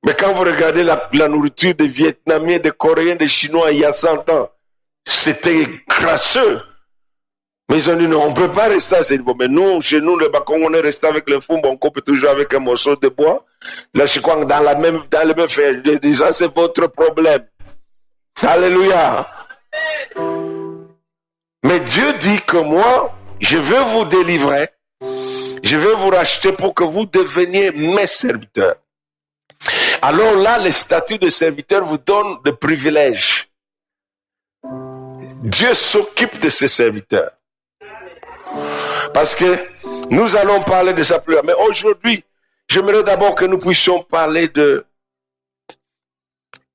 Mais quand vous regardez la nourriture des Vietnamiens, des Coréens, des Chinois il y a 100 ans, c'était crasseux. Mais ils ont dit non, on ne peut pas rester à ce niveau. Mais nous, chez nous, le bacon, on est resté avec le fumba, on coupe toujours avec un morceau de bois. La chikwang dans le même fer. Je dis ça, c'est votre problème. Alléluia. Mais Dieu dit que moi, je vais vous délivrer. Je vais vous racheter pour que vous deveniez mes serviteurs. Alors là, les statuts de serviteurs vous donnent des privilèges. Dieu s'occupe de ses serviteurs. Parce que nous allons parler de ça plus tard. Mais aujourd'hui, j'aimerais d'abord que nous puissions parler de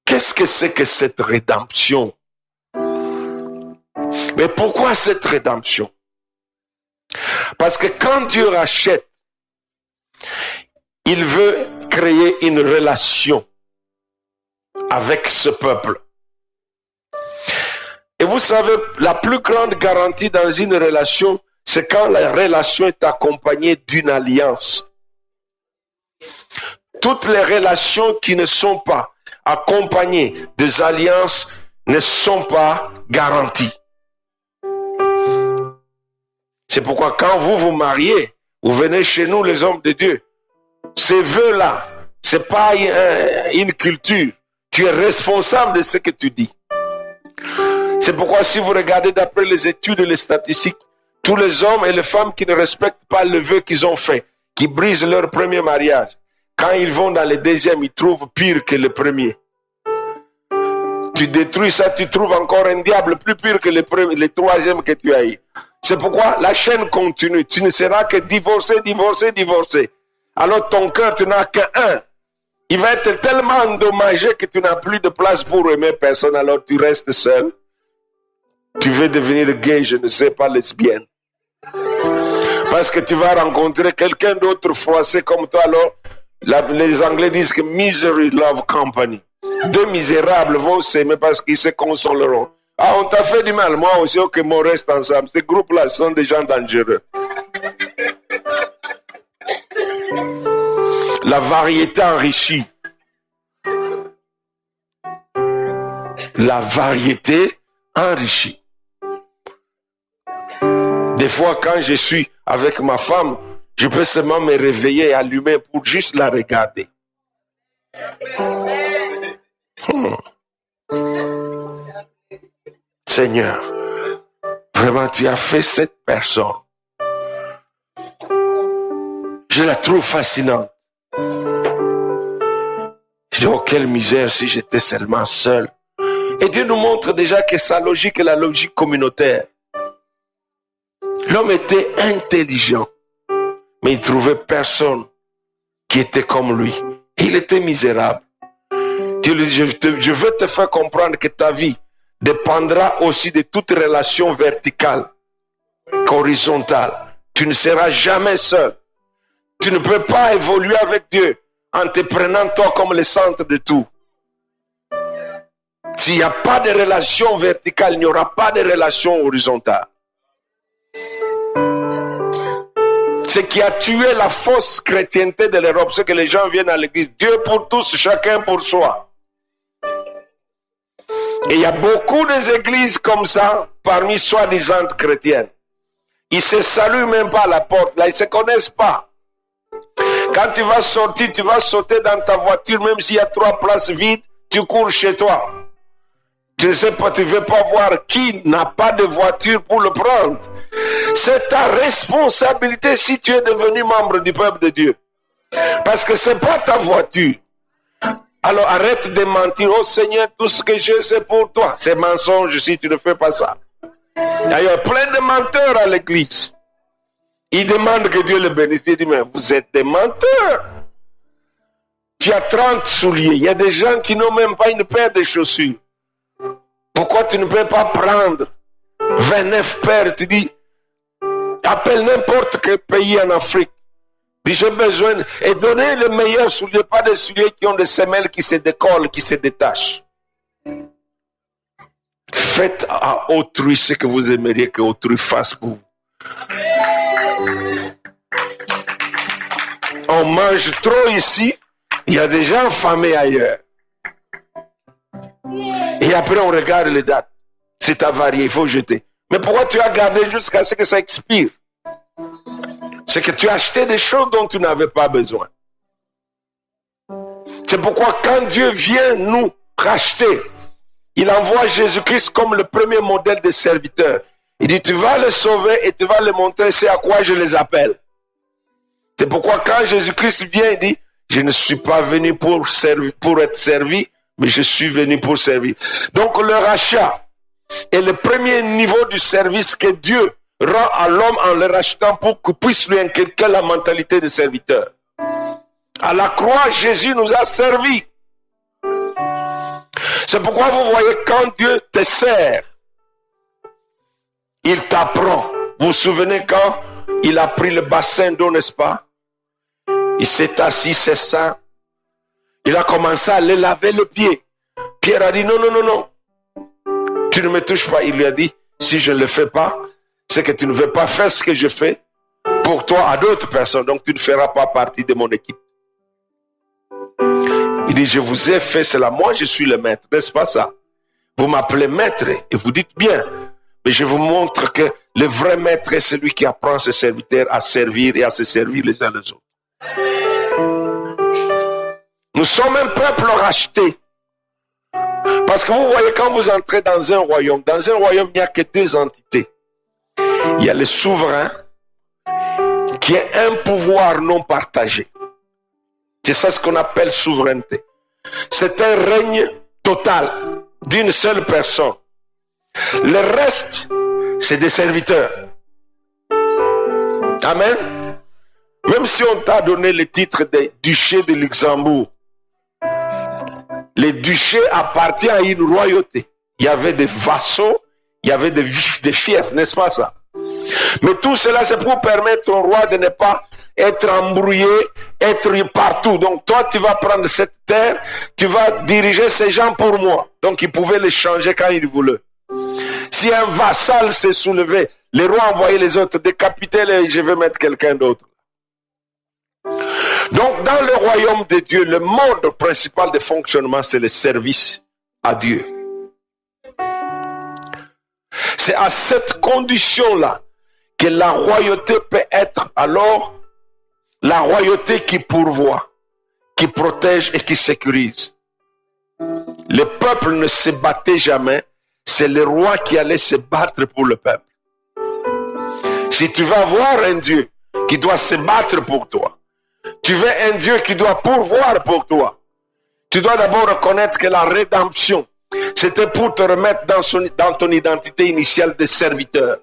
qu'est-ce que c'est que cette rédemption? Mais pourquoi cette rédemption? Parce que quand Dieu rachète, il veut créer une relation avec ce peuple. Et vous savez, la plus grande garantie dans une relation, c'est quand la relation est accompagnée d'une alliance. Toutes les relations qui ne sont pas accompagnées des alliances ne sont pas garanties. C'est pourquoi quand vous vous mariez, vous venez chez nous les hommes de Dieu, ces vœux-là, ce n'est pas une culture. Tu es responsable de ce que tu dis. C'est pourquoi si vous regardez d'après les études et les statistiques, tous les hommes et les femmes qui ne respectent pas le vœu qu'ils ont fait, qui brisent leur premier mariage, quand ils vont dans le deuxième, ils trouvent pire que le premier. tu détruis ça, tu trouves encore un diable plus pire que les troisièmes que tu as eu. C'est pourquoi la chaîne continue. Tu ne seras que divorcé, divorcé, divorcé. Alors ton cœur, tu n'as qu'un. Il va être tellement endommagé que tu n'as plus de place pour aimer personne. Alors tu restes seul. Tu veux devenir gay, je ne sais pas, lesbienne. Parce que tu vas rencontrer quelqu'un d'autre froissé comme toi. Alors, les Anglais disent que misery love company. Deux misérables vont s'aimer parce qu'ils se consoleront. Ah, on t'a fait du mal. Moi aussi, ok, on reste ensemble. Ces groupes-là sont des gens dangereux. La variété enrichit. La variété enrichit. Des fois, quand je suis avec ma femme, je peux seulement me réveiller et allumer pour juste la regarder. Seigneur, vraiment, tu as fait cette personne. Je la trouve fascinante. Je dis, oh, quelle misère si j'étais seulement seul. Et Dieu nous montre déjà que sa logique est la logique communautaire. L'homme était intelligent, mais il ne trouvait personne qui était comme lui. Et il était misérable. Dieu lui dit, je veux te faire comprendre que ta vie dépendra aussi de toute relation verticale qu'horizontale. Tu ne seras jamais seul. Tu ne peux pas évoluer avec Dieu en te prenant toi comme le centre de tout. S'il n'y a pas de relation verticale, il n'y aura pas de relation horizontale. Ce qui a tué la fausse chrétienté de l'Europe, c'est que les gens viennent à l'église. Dieu pour tous, chacun pour soi. Et il y a beaucoup d'églises comme ça, parmi soi-disant chrétiennes. Ils ne se saluent même pas à la porte, là, ils ne se connaissent pas. Quand tu vas sortir, tu vas sauter dans ta voiture, même s'il y a 3 places vides, tu cours chez toi. Tu ne sais pas, tu ne veux pas voir qui n'a pas de voiture pour le prendre. C'est ta responsabilité si tu es devenu membre du peuple de Dieu. Parce que ce n'est pas ta voiture. Alors arrête de mentir. Oh Seigneur, tout ce que j'ai, c'est pour toi. C'est mensonge si tu ne fais pas ça. Il y a plein de menteurs à l'église. Ils demandent que Dieu le bénisse. Il dit, mais vous êtes des menteurs. Tu as 30 souliers. Il y a des gens qui n'ont même pas une paire de chaussures. Pourquoi tu ne peux pas prendre 29 paires? Tu dis, appelle n'importe quel pays en Afrique. Dis, j'ai besoin et donner les meilleurs souliers, pas des souliers qui ont des semelles qui se décollent, qui se détachent. Faites à autrui ce que vous aimeriez que autrui fasse pour vous. On mange trop ici, il y a des gens affamés ailleurs. Et après on regarde les dates. C'est avarié, il faut jeter. Mais pourquoi tu as gardé jusqu'à ce que ça expire? C'est que tu as acheté des choses dont tu n'avais pas besoin. C'est pourquoi quand Dieu vient nous racheter, il envoie Jésus-Christ comme le premier modèle de serviteur. Il dit, tu vas les sauver et tu vas les montrer, c'est à quoi je les appelle. C'est pourquoi quand Jésus-Christ vient, il dit, je ne suis pas venu pour être servi, mais je suis venu pour servir. Donc le rachat est le premier niveau du service que Dieu rend à l'homme en le rachetant pour qu'il puisse lui inculquer la mentalité de serviteur. À la croix, Jésus nous a servi. C'est pourquoi vous voyez, quand Dieu te sert, il t'apprend. Vous vous souvenez quand il a pris le bassin d'eau, n'est-ce pas? Il s'est assis, c'est ça. Il a commencé à le laver le pied. Pierre a dit, non, non, non, non. Tu ne me touches pas. Il lui a dit, si je ne le fais pas, c'est que tu ne veux pas faire ce que je fais pour toi à d'autres personnes. Donc tu ne feras pas partie de mon équipe. Il dit, je vous ai fait cela. Moi, je suis le maître. N'est-ce pas ça? Vous m'appelez maître et vous dites bien. Mais je vous montre que le vrai maître est celui qui apprend ses serviteurs à servir et à se servir les uns les autres. Nous sommes un peuple racheté. Parce que vous voyez, quand vous entrez dans un royaume, il n'y a que 2 entités. Il y a le souverain, qui est un pouvoir non partagé. C'est ça ce qu'on appelle souveraineté. C'est un règne total d'une seule personne. Le reste, c'est des serviteurs. Amen. Même si on t'a donné le titre de duché de Luxembourg, le duché appartient à une royauté. Il y avait des vassaux, il y avait des fiefs, n'est-ce pas ça? Mais tout cela, c'est pour permettre au roi de ne pas être embrouillé, être partout. Donc toi, tu vas prendre cette terre, tu vas diriger ces gens pour moi. Donc il pouvait les changer quand il voulait. Si un vassal s'est soulevé, les rois envoyaient les autres, décapitez-les et je vais mettre quelqu'un d'autre. Donc dans le royaume de Dieu, le mode principal de fonctionnement, c'est le service à Dieu. C'est à cette condition-là que la royauté peut être alors la royauté qui pourvoit, qui protège et qui sécurise. Le peuple ne se battait jamais, c'est le roi qui allait se battre pour le peuple. Si tu vas voir un Dieu qui doit se battre pour toi, tu veux un Dieu qui doit pourvoir pour toi, tu dois d'abord reconnaître que la rédemption, c'était pour te remettre dans ton identité initiale de serviteur.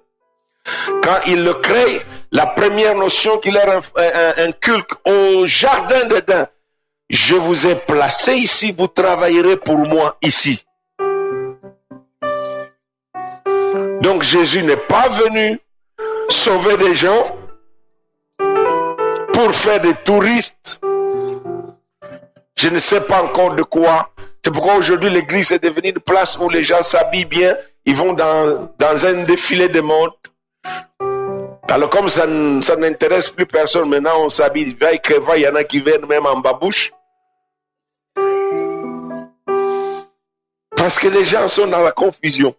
Quand il le crée, la première notion qu'il leur inculque au jardin d'Éden, je vous ai placé ici, vous travaillerez pour moi ici. Donc Jésus n'est pas venu sauver des gens pour faire des touristes. Je ne sais pas encore de quoi. C'est pourquoi aujourd'hui l'église est devenue une place où les gens s'habillent bien. Ils vont dans un défilé de mode. Alors comme ça n'intéresse plus personne, maintenant on s'habille. Il y en a qui viennent même en babouche. Parce que les gens sont dans la confusion.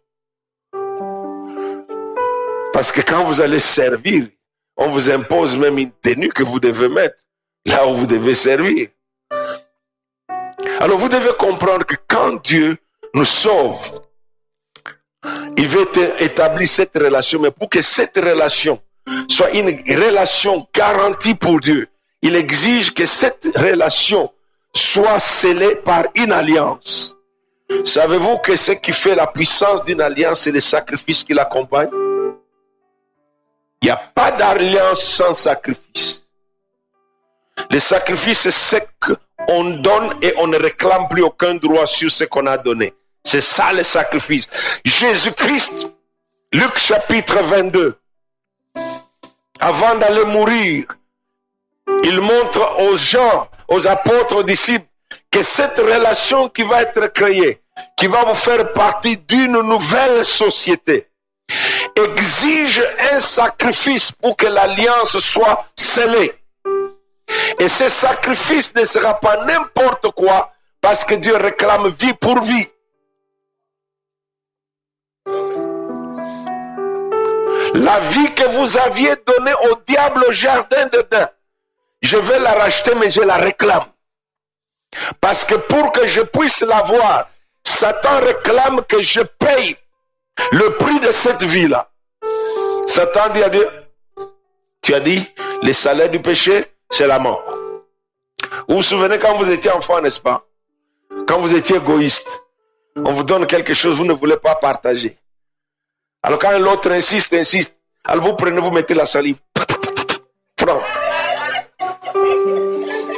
Parce que quand vous allez servir, on vous impose même une tenue que vous devez mettre là où vous devez servir. Alors vous devez comprendre que quand Dieu nous sauve, il veut établir cette relation, mais pour que cette relation soit une relation garantie pour Dieu, il exige que cette relation soit scellée par une alliance. Savez-vous que ce qui fait la puissance d'une alliance, c'est les sacrifices qui l'accompagnent? Il n'y a pas d'alliance sans sacrifice. Le sacrifice, c'est ce qu'on donne et on ne réclame plus aucun droit sur ce qu'on a donné. C'est ça le sacrifice. Jésus-Christ, Luc chapitre 22, avant d'aller mourir, il montre aux gens, aux apôtres, aux disciples, que cette relation qui va être créée, qui va vous faire partie d'une nouvelle société, exige un sacrifice pour que l'alliance soit scellée. Et ce sacrifice ne sera pas n'importe quoi, parce que Dieu réclame vie pour vie. La vie que vous aviez donnée au diable au jardin d'Éden, je vais la racheter, mais je la réclame. Parce que pour que je puisse l'avoir, Satan réclame que je paye le prix de cette vie-là. Satan dit à Dieu, tu as dit, le salaire du péché, c'est la mort. Vous vous souvenez quand vous étiez enfant, n'est-ce pas? Quand vous étiez égoïste, on vous donne quelque chose, vous ne voulez pas partager. Alors quand l'autre insiste, alors vous prenez, vous mettez la salive. Prends.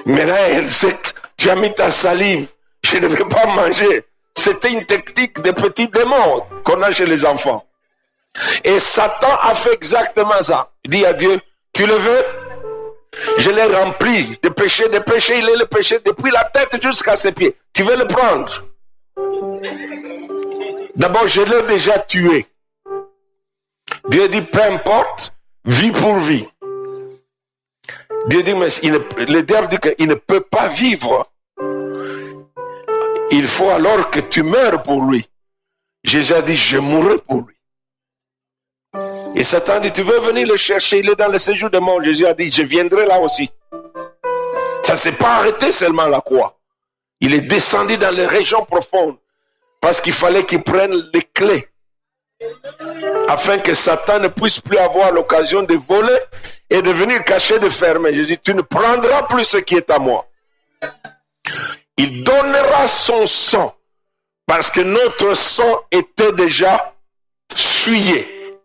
Maintenant, elle sait que tu as mis ta salive, je ne vais pas manger. C'était une technique de petits démons qu'on a chez les enfants. Et Satan a fait exactement ça. Il dit à Dieu, tu le veux? Je l'ai rempli de péché, il est le péché depuis la tête jusqu'à ses pieds. Tu veux le prendre? D'abord, je l'ai déjà tué. Dieu dit, peu importe, vie pour vie. Dieu dit, mais le diable dit qu'il ne peut pas vivre. Il faut alors que tu meurs pour lui. Jésus a dit, je mourrai pour lui. Et Satan dit, tu veux venir le chercher, il est dans le séjour de mort. Jésus a dit, je viendrai là aussi. Ça ne s'est pas arrêté seulement à la croix. Il est descendu dans les régions profondes parce qu'il fallait qu'il prenne les clés afin que Satan ne puisse plus avoir l'occasion de voler et de venir cacher, de fermer. Jésus dit, tu ne prendras plus ce qui est à moi. Il donnera son sang Parce que notre sang était déjà souillé.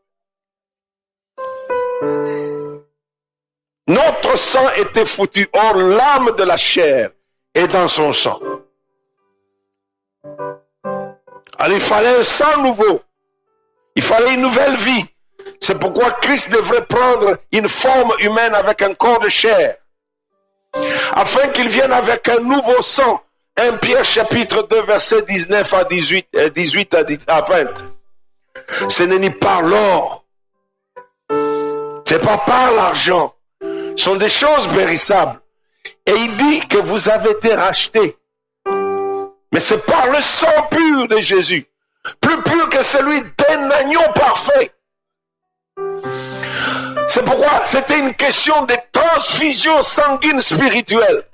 Notre sang était foutu. Or, l'âme de la chair est dans son sang. Alors, il fallait un sang nouveau. Il fallait une nouvelle vie. C'est pourquoi Christ devrait prendre une forme humaine avec un corps de chair. Afin qu'il vienne avec un nouveau sang. 1 Pierre chapitre 2 verset 19 à 18 à 20. Ce n'est ni par l'or. Ce n'est pas par l'argent. Ce sont des choses périssables. Et il dit que vous avez été rachetés. Mais c'est par le sang pur de Jésus. Plus pur que celui d'un agneau parfait. C'est pourquoi c'était une question de transfusion sanguine spirituelle.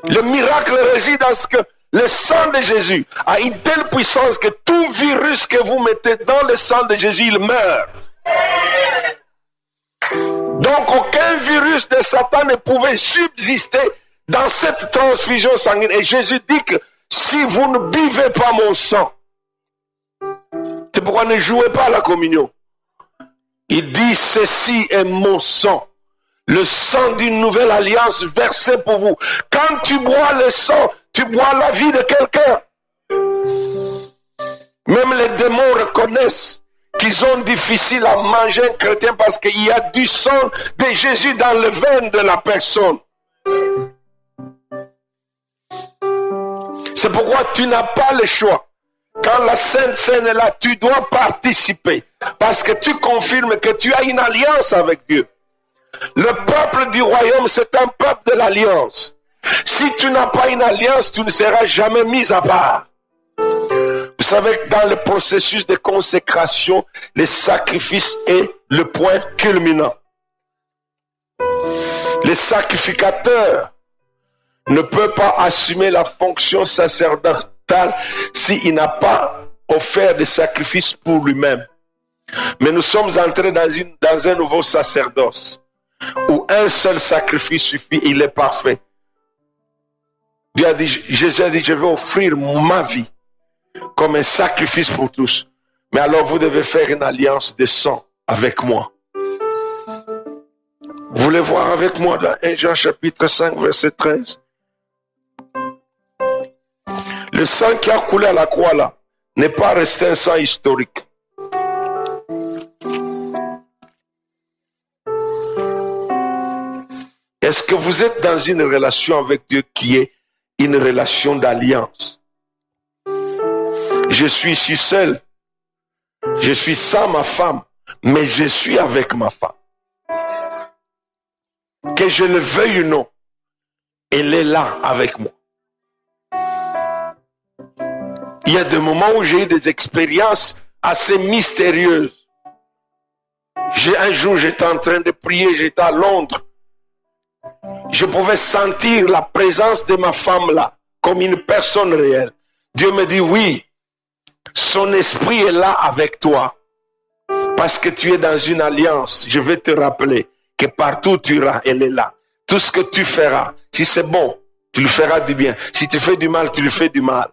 Le miracle réside dans ce que le sang de Jésus a une telle puissance que tout virus que vous mettez dans le sang de Jésus, il meurt. Donc aucun virus de Satan ne pouvait subsister dans cette transfusion sanguine. Et Jésus dit que si vous ne buvez pas mon sang, c'est pourquoi ne jouez pas à la communion. Il dit, ceci est mon sang, le sang d'une nouvelle alliance versé pour vous. Quand tu bois le sang, tu bois la vie de quelqu'un. Même les démons reconnaissent qu'ils sont difficiles à manger un chrétien parce qu'il y a du sang de Jésus dans le veine de la personne. C'est pourquoi tu n'as pas le choix. Quand la Sainte Seine est là, tu dois participer. Parce que tu confirmes que tu as une alliance avec Dieu. Le peuple du royaume, c'est un peuple de l'alliance. Si tu n'as pas une alliance, tu ne seras jamais mis à part. Vous savez que dans le processus de consécration, le sacrifice est le point culminant. Le sacrificateur ne peut pas assumer la fonction sacerdotale s'il n'a pas offert de sacrifice pour lui-même. Mais nous sommes entrés dans un nouveau sacerdoce où un seul sacrifice suffit, il est parfait. Dieu a dit, Jésus a dit, je vais offrir ma vie comme un sacrifice pour tous. Mais alors vous devez faire une alliance de sang avec moi. Vous voulez voir avec moi dans 1 Jean chapitre 5 verset 13? Le sang qui a coulé à la croix là n'est pas resté un sang historique. Est-ce que vous êtes dans une relation avec Dieu qui est une relation d'alliance? Je suis ici seul. Je suis sans ma femme, mais je suis avec ma femme. Que je le veuille ou non, elle est là avec moi. Il y a des moments où j'ai eu des expériences assez mystérieuses. Un jour, j'étais en train de prier, j'étais à Londres. Je pouvais sentir la présence de ma femme là, comme une personne réelle. Dieu me dit, oui, son esprit est là avec toi. Parce que tu es dans une alliance. Je vais te rappeler que partout où tu iras, elle est là. Tout ce que tu feras, si c'est bon, tu lui feras du bien. Si tu fais du mal, tu lui fais du mal.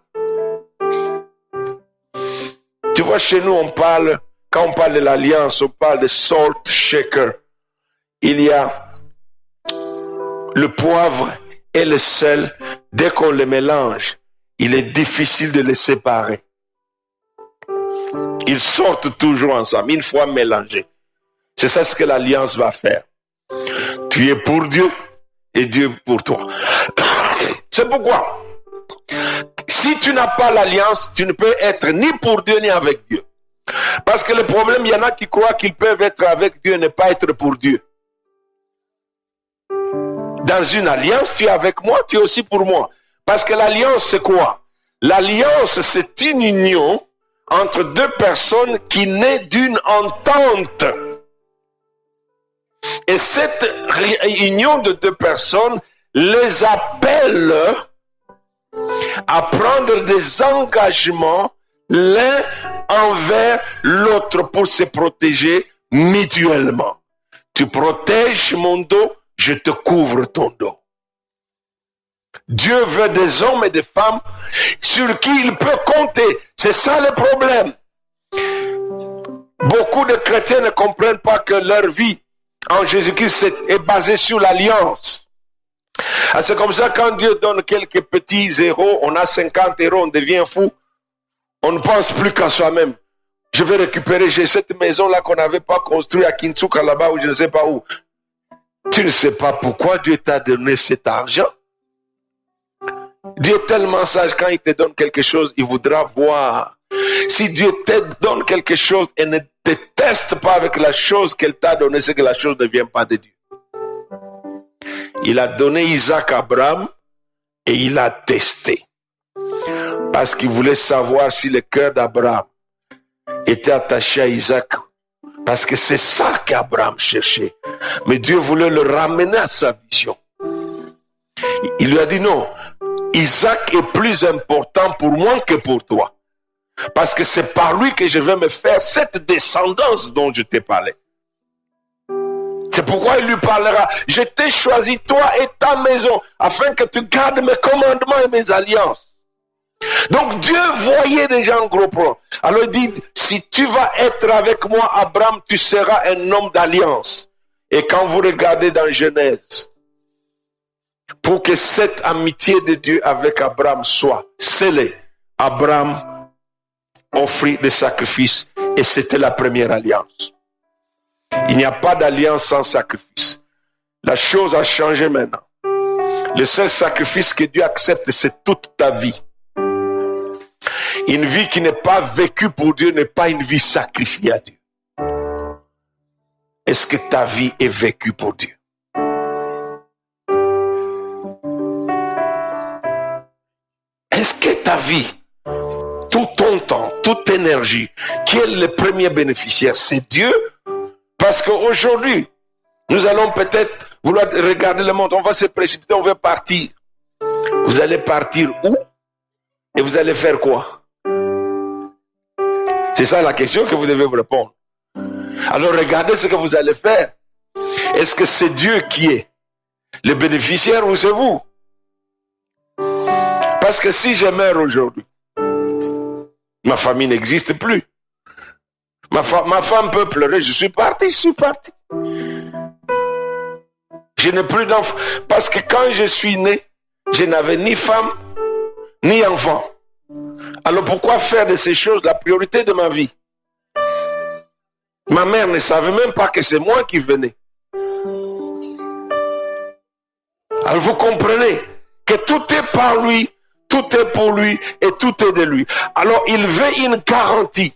Tu vois, chez nous, quand on parle de l'alliance, on parle de salt shaker. Il y a le poivre et le sel. Dès qu'on les mélange, il est difficile de les séparer. Ils sortent toujours ensemble, une fois mélangés. C'est ça ce que l'alliance va faire. Tu es pour Dieu et Dieu pour toi. C'est pourquoi, si tu n'as pas l'alliance, tu ne peux être ni pour Dieu ni avec Dieu. Parce que le problème, il y en a qui croient qu'ils peuvent être avec Dieu et ne pas être pour Dieu. Dans une alliance, tu es avec moi, tu es aussi pour moi. Parce que l'alliance, c'est quoi? L'alliance, c'est une union entre deux personnes qui naît d'une entente. Et cette réunion de deux personnes les appelle à prendre des engagements l'un envers l'autre pour se protéger mutuellement. Tu protèges mon dos, je te couvre ton dos. Dieu veut des hommes et des femmes sur qui il peut compter. C'est ça le problème. Beaucoup de chrétiens ne comprennent pas que leur vie en Jésus-Christ est basée sur l'alliance. C'est comme ça, quand Dieu donne quelques petits zéros, on a 50 euros, on devient fou. On ne pense plus qu'à soi-même. Je vais récupérer, j'ai cette maison-là qu'on n'avait pas construite à Kintsuka là-bas ou je ne sais pas où. Tu ne sais pas pourquoi Dieu t'a donné cet argent. Dieu est tellement sage, quand il te donne quelque chose, il voudra voir. Si Dieu te donne quelque chose et ne te teste pas avec la chose qu'elle t'a donnée, c'est que la chose ne vient pas de Dieu. Il a donné Isaac à Abraham et il a testé. Parce qu'il voulait savoir si le cœur d'Abraham était attaché à Isaac. Parce que c'est ça qu'Abraham cherchait. Mais Dieu voulait le ramener à sa vision. Il lui a dit non, Isaac est plus important pour moi que pour toi. Parce que c'est par lui que je vais me faire cette descendance dont je t'ai parlé. C'est pourquoi il lui parlera. Je t'ai choisi toi et ta maison afin que tu gardes mes commandements et mes alliances. Donc Dieu voyait déjà un gros plan. Alors il dit, si tu vas être avec moi, Abraham, tu seras un homme d'alliance. Et quand vous regardez dans Genèse, pour que cette amitié de Dieu avec Abraham soit scellée, Abraham offrit des sacrifices et c'était la première alliance. Il n'y a pas d'alliance sans sacrifice. La chose a changé maintenant. Le seul sacrifice que Dieu accepte, c'est toute ta vie. Une vie qui n'est pas vécue pour Dieu n'est pas une vie sacrifiée à Dieu. Est-ce que ta vie est vécue pour Dieu? Est-ce que ta vie, tout ton temps, toute énergie, qui est le premier bénéficiaire, c'est Dieu? Parce qu'aujourd'hui, nous allons peut-être vouloir regarder le monde, on va se précipiter, on va partir. Vous allez partir où? Et vous allez faire quoi? C'est ça la question que vous devez vous répondre. Alors regardez ce que vous allez faire. Est-ce que c'est Dieu qui est le bénéficiaire ou c'est vous? Parce que si je meurs aujourd'hui, ma famille n'existe plus. Ma femme peut pleurer, je suis parti. Je n'ai plus d'enfants. Parce que quand je suis né, je n'avais ni femme, ni enfant. Alors pourquoi faire de ces choses la priorité de ma vie? Ma mère ne savait même pas que c'est moi qui venais. Alors vous comprenez que tout est par lui, tout est pour lui et tout est de lui. Alors il veut une garantie.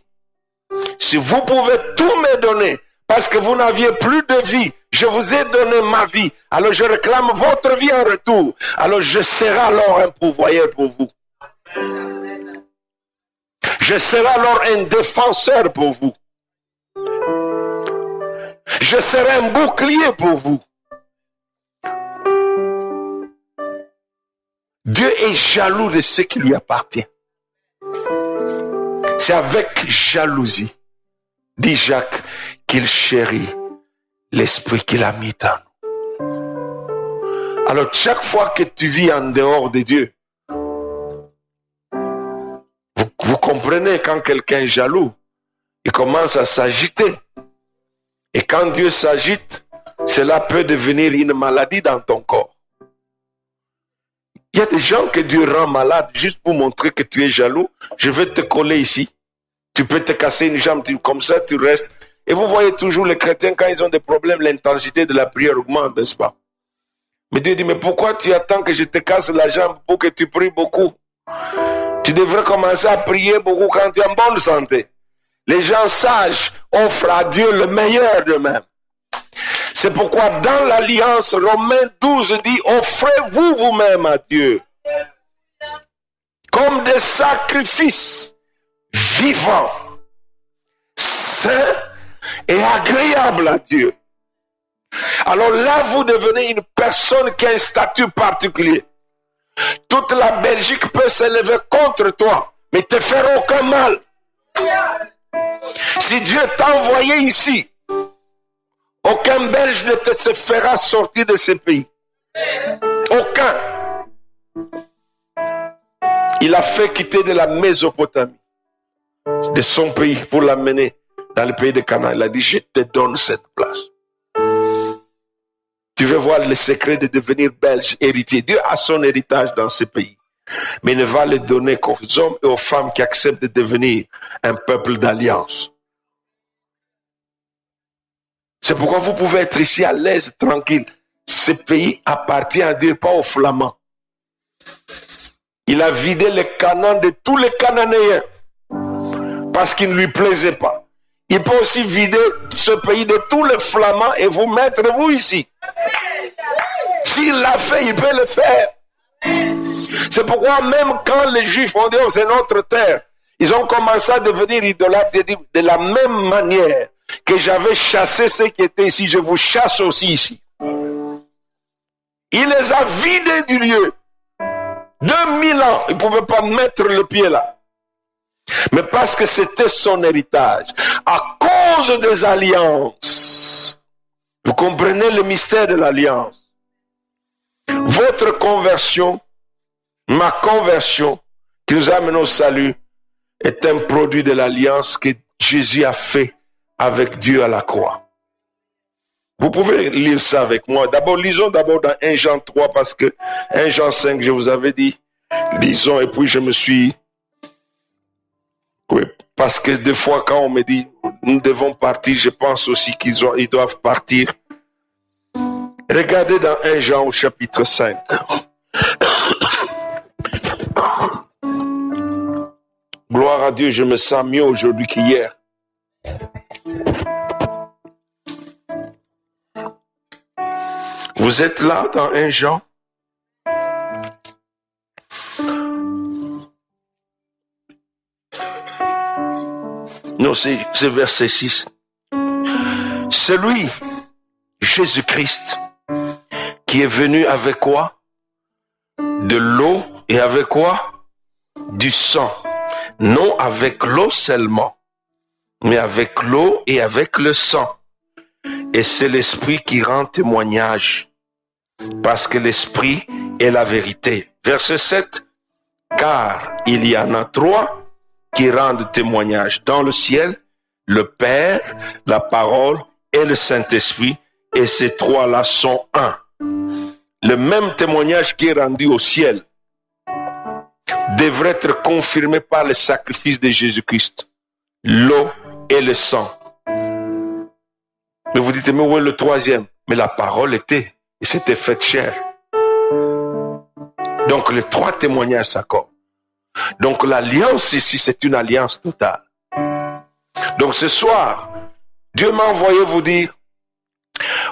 Si vous pouvez tout me donner, parce que vous n'aviez plus de vie, je vous ai donné ma vie, alors je réclame votre vie en retour. Alors je serai alors un pourvoyeur pour vous. Je serai alors un défenseur pour vous. Je serai un bouclier pour vous. Dieu est jaloux de ce qui lui appartient. C'est avec jalousie, dit Jacques, qu'il chérit l'esprit qu'il a mis en nous. Alors chaque fois que tu vis en dehors de Dieu, vous comprenez, quand quelqu'un est jaloux, il commence à s'agiter. Et quand Dieu s'agite, cela peut devenir une maladie dans ton corps. Il y a des gens que Dieu rend malades juste pour montrer que tu es jaloux. Je vais te coller ici. Tu peux te casser une jambe, comme ça tu restes. Et vous voyez toujours les chrétiens, quand ils ont des problèmes, l'intensité de la prière augmente, n'est-ce pas? Mais Dieu dit, mais pourquoi tu attends que je te casse la jambe pour que tu pries beaucoup? Tu devrais commencer à prier beaucoup quand tu es en bonne santé. Les gens sages offrent à Dieu le meilleur d'eux-mêmes. C'est pourquoi dans l'Alliance, Romains 12 dit, offrez-vous vous-même à Dieu comme des sacrifices vivants, sains et agréables à Dieu. Alors là, vous devenez une personne qui a un statut particulier. Toute la Belgique peut s'élever contre toi, mais ne te faire aucun mal. Si Dieu t'a envoyé ici, aucun Belge ne te se fera sortir de ce pays. Aucun. Il a fait quitter de la Mésopotamie, de son pays, pour l'amener dans le pays de Canaan. Il a dit, je te donne cette place. Tu veux voir le secret de devenir belge, héritier. Dieu a son héritage dans ce pays, mais il ne va le donner qu'aux hommes et aux femmes qui acceptent de devenir un peuple d'alliance. C'est pourquoi vous pouvez être ici à l'aise, tranquille. Ce pays appartient à Dieu, pas aux Flamands. Il a vidé le Canaan de tous les Cananéens parce qu'il ne lui plaisait pas. Il peut aussi vider ce pays de tous les Flamands et vous mettre, vous, ici. S'il l'a fait, il peut le faire. C'est pourquoi même quand les Juifs ont dit, oh, c'est notre terre, ils ont commencé à devenir idolâtres. De la même manière que j'avais chassé ceux qui étaient ici, je vous chasse aussi ici. Il les a vidés du lieu. 2000 ans, il ne pouvait pas mettre le pied là. Mais parce que c'était son héritage, à cause des alliances. Vous comprenez le mystère de l'alliance. Votre conversion, ma conversion, qui nous amène au salut, est un produit de l'alliance que Jésus a fait avec Dieu à la croix. Vous pouvez lire ça avec moi. Lisons d'abord dans 1 Jean 3, parce que 1 Jean 5, je vous avais dit, lisons, et puis je me suis... Oui, parce que des fois, quand on me dit, nous devons partir, je pense aussi ils doivent partir. Regardez dans 1 Jean au chapitre 5. Gloire à Dieu, je me sens mieux aujourd'hui qu'hier. Vous êtes là dans 1 Jean? Non, c'est verset 6. C'est lui, Jésus-Christ, qui est venu avec quoi? De l'eau et avec quoi? Du sang. Non avec l'eau seulement, mais avec l'eau et avec le sang. Et c'est l'Esprit qui rend témoignage, parce que l'Esprit est la vérité. Verset 7. Car il y en a 3 qui rendent témoignage dans le ciel, le Père, la parole et le Saint-Esprit, et ces 3-là sont un. Le même témoignage qui est rendu au ciel devrait être confirmé par le sacrifice de Jésus-Christ, l'eau et le sang. Mais vous dites, mais où est le 3e? Mais la parole était, et c'était faite chair. Donc les 3 témoignages s'accordent. Donc l'alliance ici, c'est une alliance totale. Donc ce soir, Dieu m'a envoyé vous dire,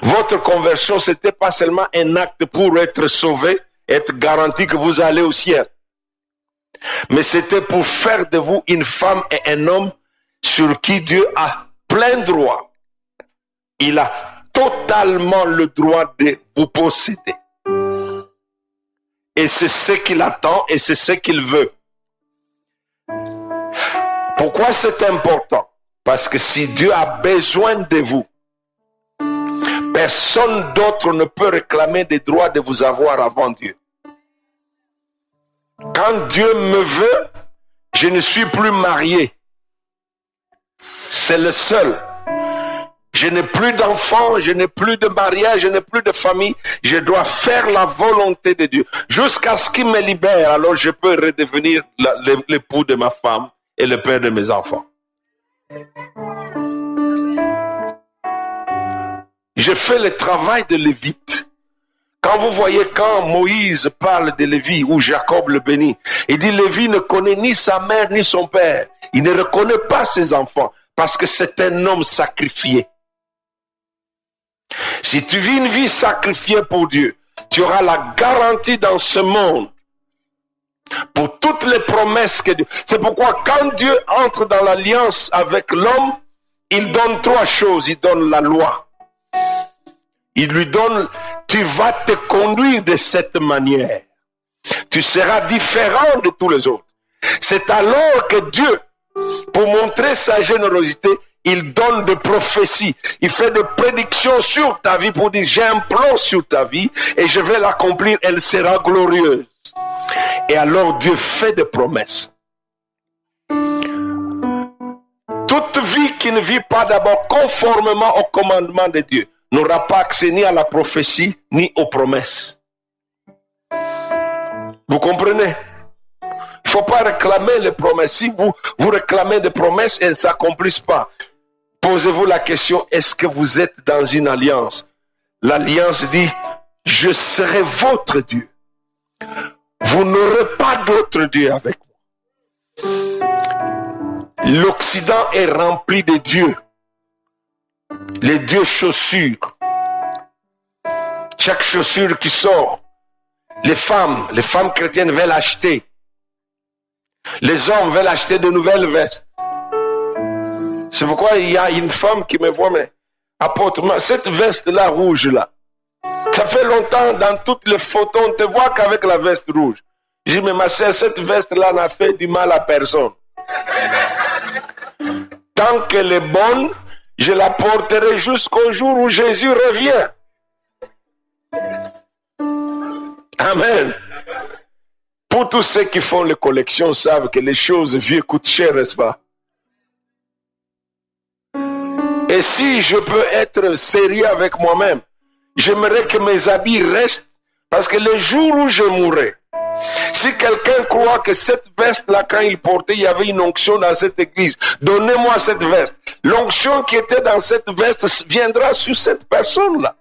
votre conversion, ce n'était pas seulement un acte pour être sauvé, être garanti que vous allez au ciel. Mais c'était pour faire de vous une femme et un homme sur qui Dieu a plein droit. Il a totalement le droit de vous posséder. Et c'est ce qu'il attend et c'est ce qu'il veut. Pourquoi c'est important? Parce que si Dieu a besoin de vous, personne d'autre ne peut réclamer des droits de vous avoir avant Dieu. Quand Dieu me veut, je ne suis plus marié. C'est le seul. Je n'ai plus d'enfants, je n'ai plus de mariage, je n'ai plus de famille. Je dois faire la volonté de Dieu. Jusqu'à ce qu'il me libère, alors je peux redevenir l'époux de ma femme et le père de mes enfants. Je fais le travail de Lévite. Quand vous voyez quand Moïse parle de Lévi ou Jacob le bénit, il dit Lévi ne connaît ni sa mère ni son père. Il ne reconnaît pas ses enfants parce que c'est un homme sacrifié. Si tu vis une vie sacrifiée pour Dieu, tu auras la garantie dans ce monde pour toutes les promesses que Dieu... C'est pourquoi quand Dieu entre dans l'alliance avec l'homme, il donne 3 choses. Il donne la loi. Il lui donne, tu vas te conduire de cette manière. Tu seras différent de tous les autres. C'est alors que Dieu, pour montrer sa générosité, il donne des prophéties. Il fait des prédictions sur ta vie pour dire, j'ai un plan sur ta vie et je vais l'accomplir, elle sera glorieuse. Et alors Dieu fait des promesses. Toute vie qui ne vit pas d'abord conformément au commandement de Dieu n'aura pas accès ni à la prophétie, ni aux promesses. Vous comprenez? Il ne faut pas réclamer les promesses. Si vous réclamez des promesses et elles ne s'accomplissent pas, posez-vous la question, est-ce que vous êtes dans une alliance? L'alliance dit, je serai votre Dieu. Vous n'aurez pas d'autre Dieu avec moi. L'Occident est rempli de dieux. Les dieux chaussures. Chaque chaussure qui sort, les femmes chrétiennes veulent acheter. Les hommes veulent acheter de nouvelles vestes. C'est pourquoi il y a une femme qui me voit, mais apôtre, cette veste-là rouge là, ça fait longtemps dans toutes les photos, on ne te voit qu'avec la veste rouge. Je dis, mais ma soeur, cette veste-là n'a fait du mal à personne. Tant qu'elle est bonne, je la porterai jusqu'au jour où Jésus revient. Amen. Pour tous ceux qui font les collections savent que les choses vieux coûtent cher, n'est-ce pas? Et si je peux être sérieux avec moi-même, j'aimerais que mes habits restent, parce que le jour où je mourrai, si quelqu'un croit que cette veste-là, quand il portait, il y avait une onction dans cette église, donnez-moi cette veste. L'onction qui était dans cette veste viendra sur cette personne-là.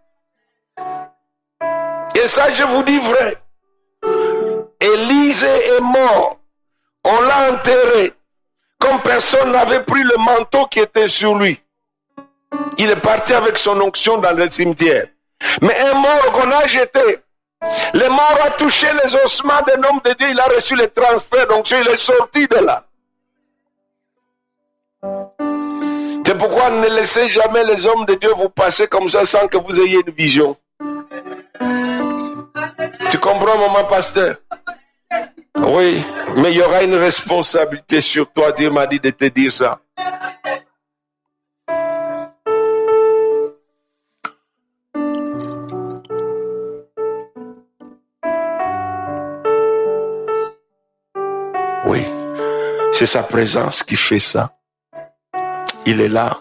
Et ça, je vous dis vrai. Élisée est mort. On l'a enterré. Comme personne n'avait pris le manteau qui était sur lui. Il est parti avec son onction dans le cimetière. Mais un mort qu'on a jeté, le mort a touché les ossements d'un homme de Dieu, il a reçu le transfert d'onction, il est sorti de là. C'est pourquoi ne laissez jamais les hommes de Dieu vous passer comme ça sans que vous ayez une vision. Tu comprends, maman pasteur? Oui, mais il y aura une responsabilité sur toi. Dieu m'a dit de te dire ça. Oui, c'est sa présence qui fait ça. Il est là.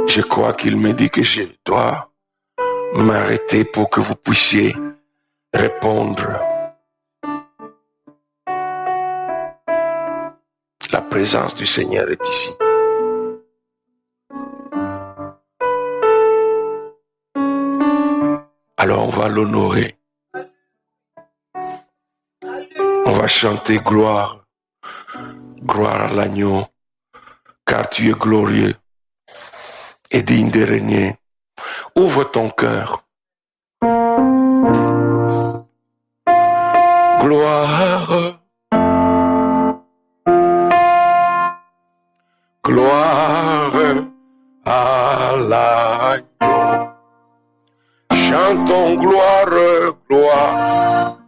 Je crois qu'il me dit que je dois m'arrêter pour que vous puissiez répondre. La présence du Seigneur est ici. Alors on va l'honorer. On va chanter gloire. Gloire à l'agneau, car tu es glorieux et digne de régner. Ouvre ton cœur. Gloire, gloire à l'agneau. Chantons gloire, gloire.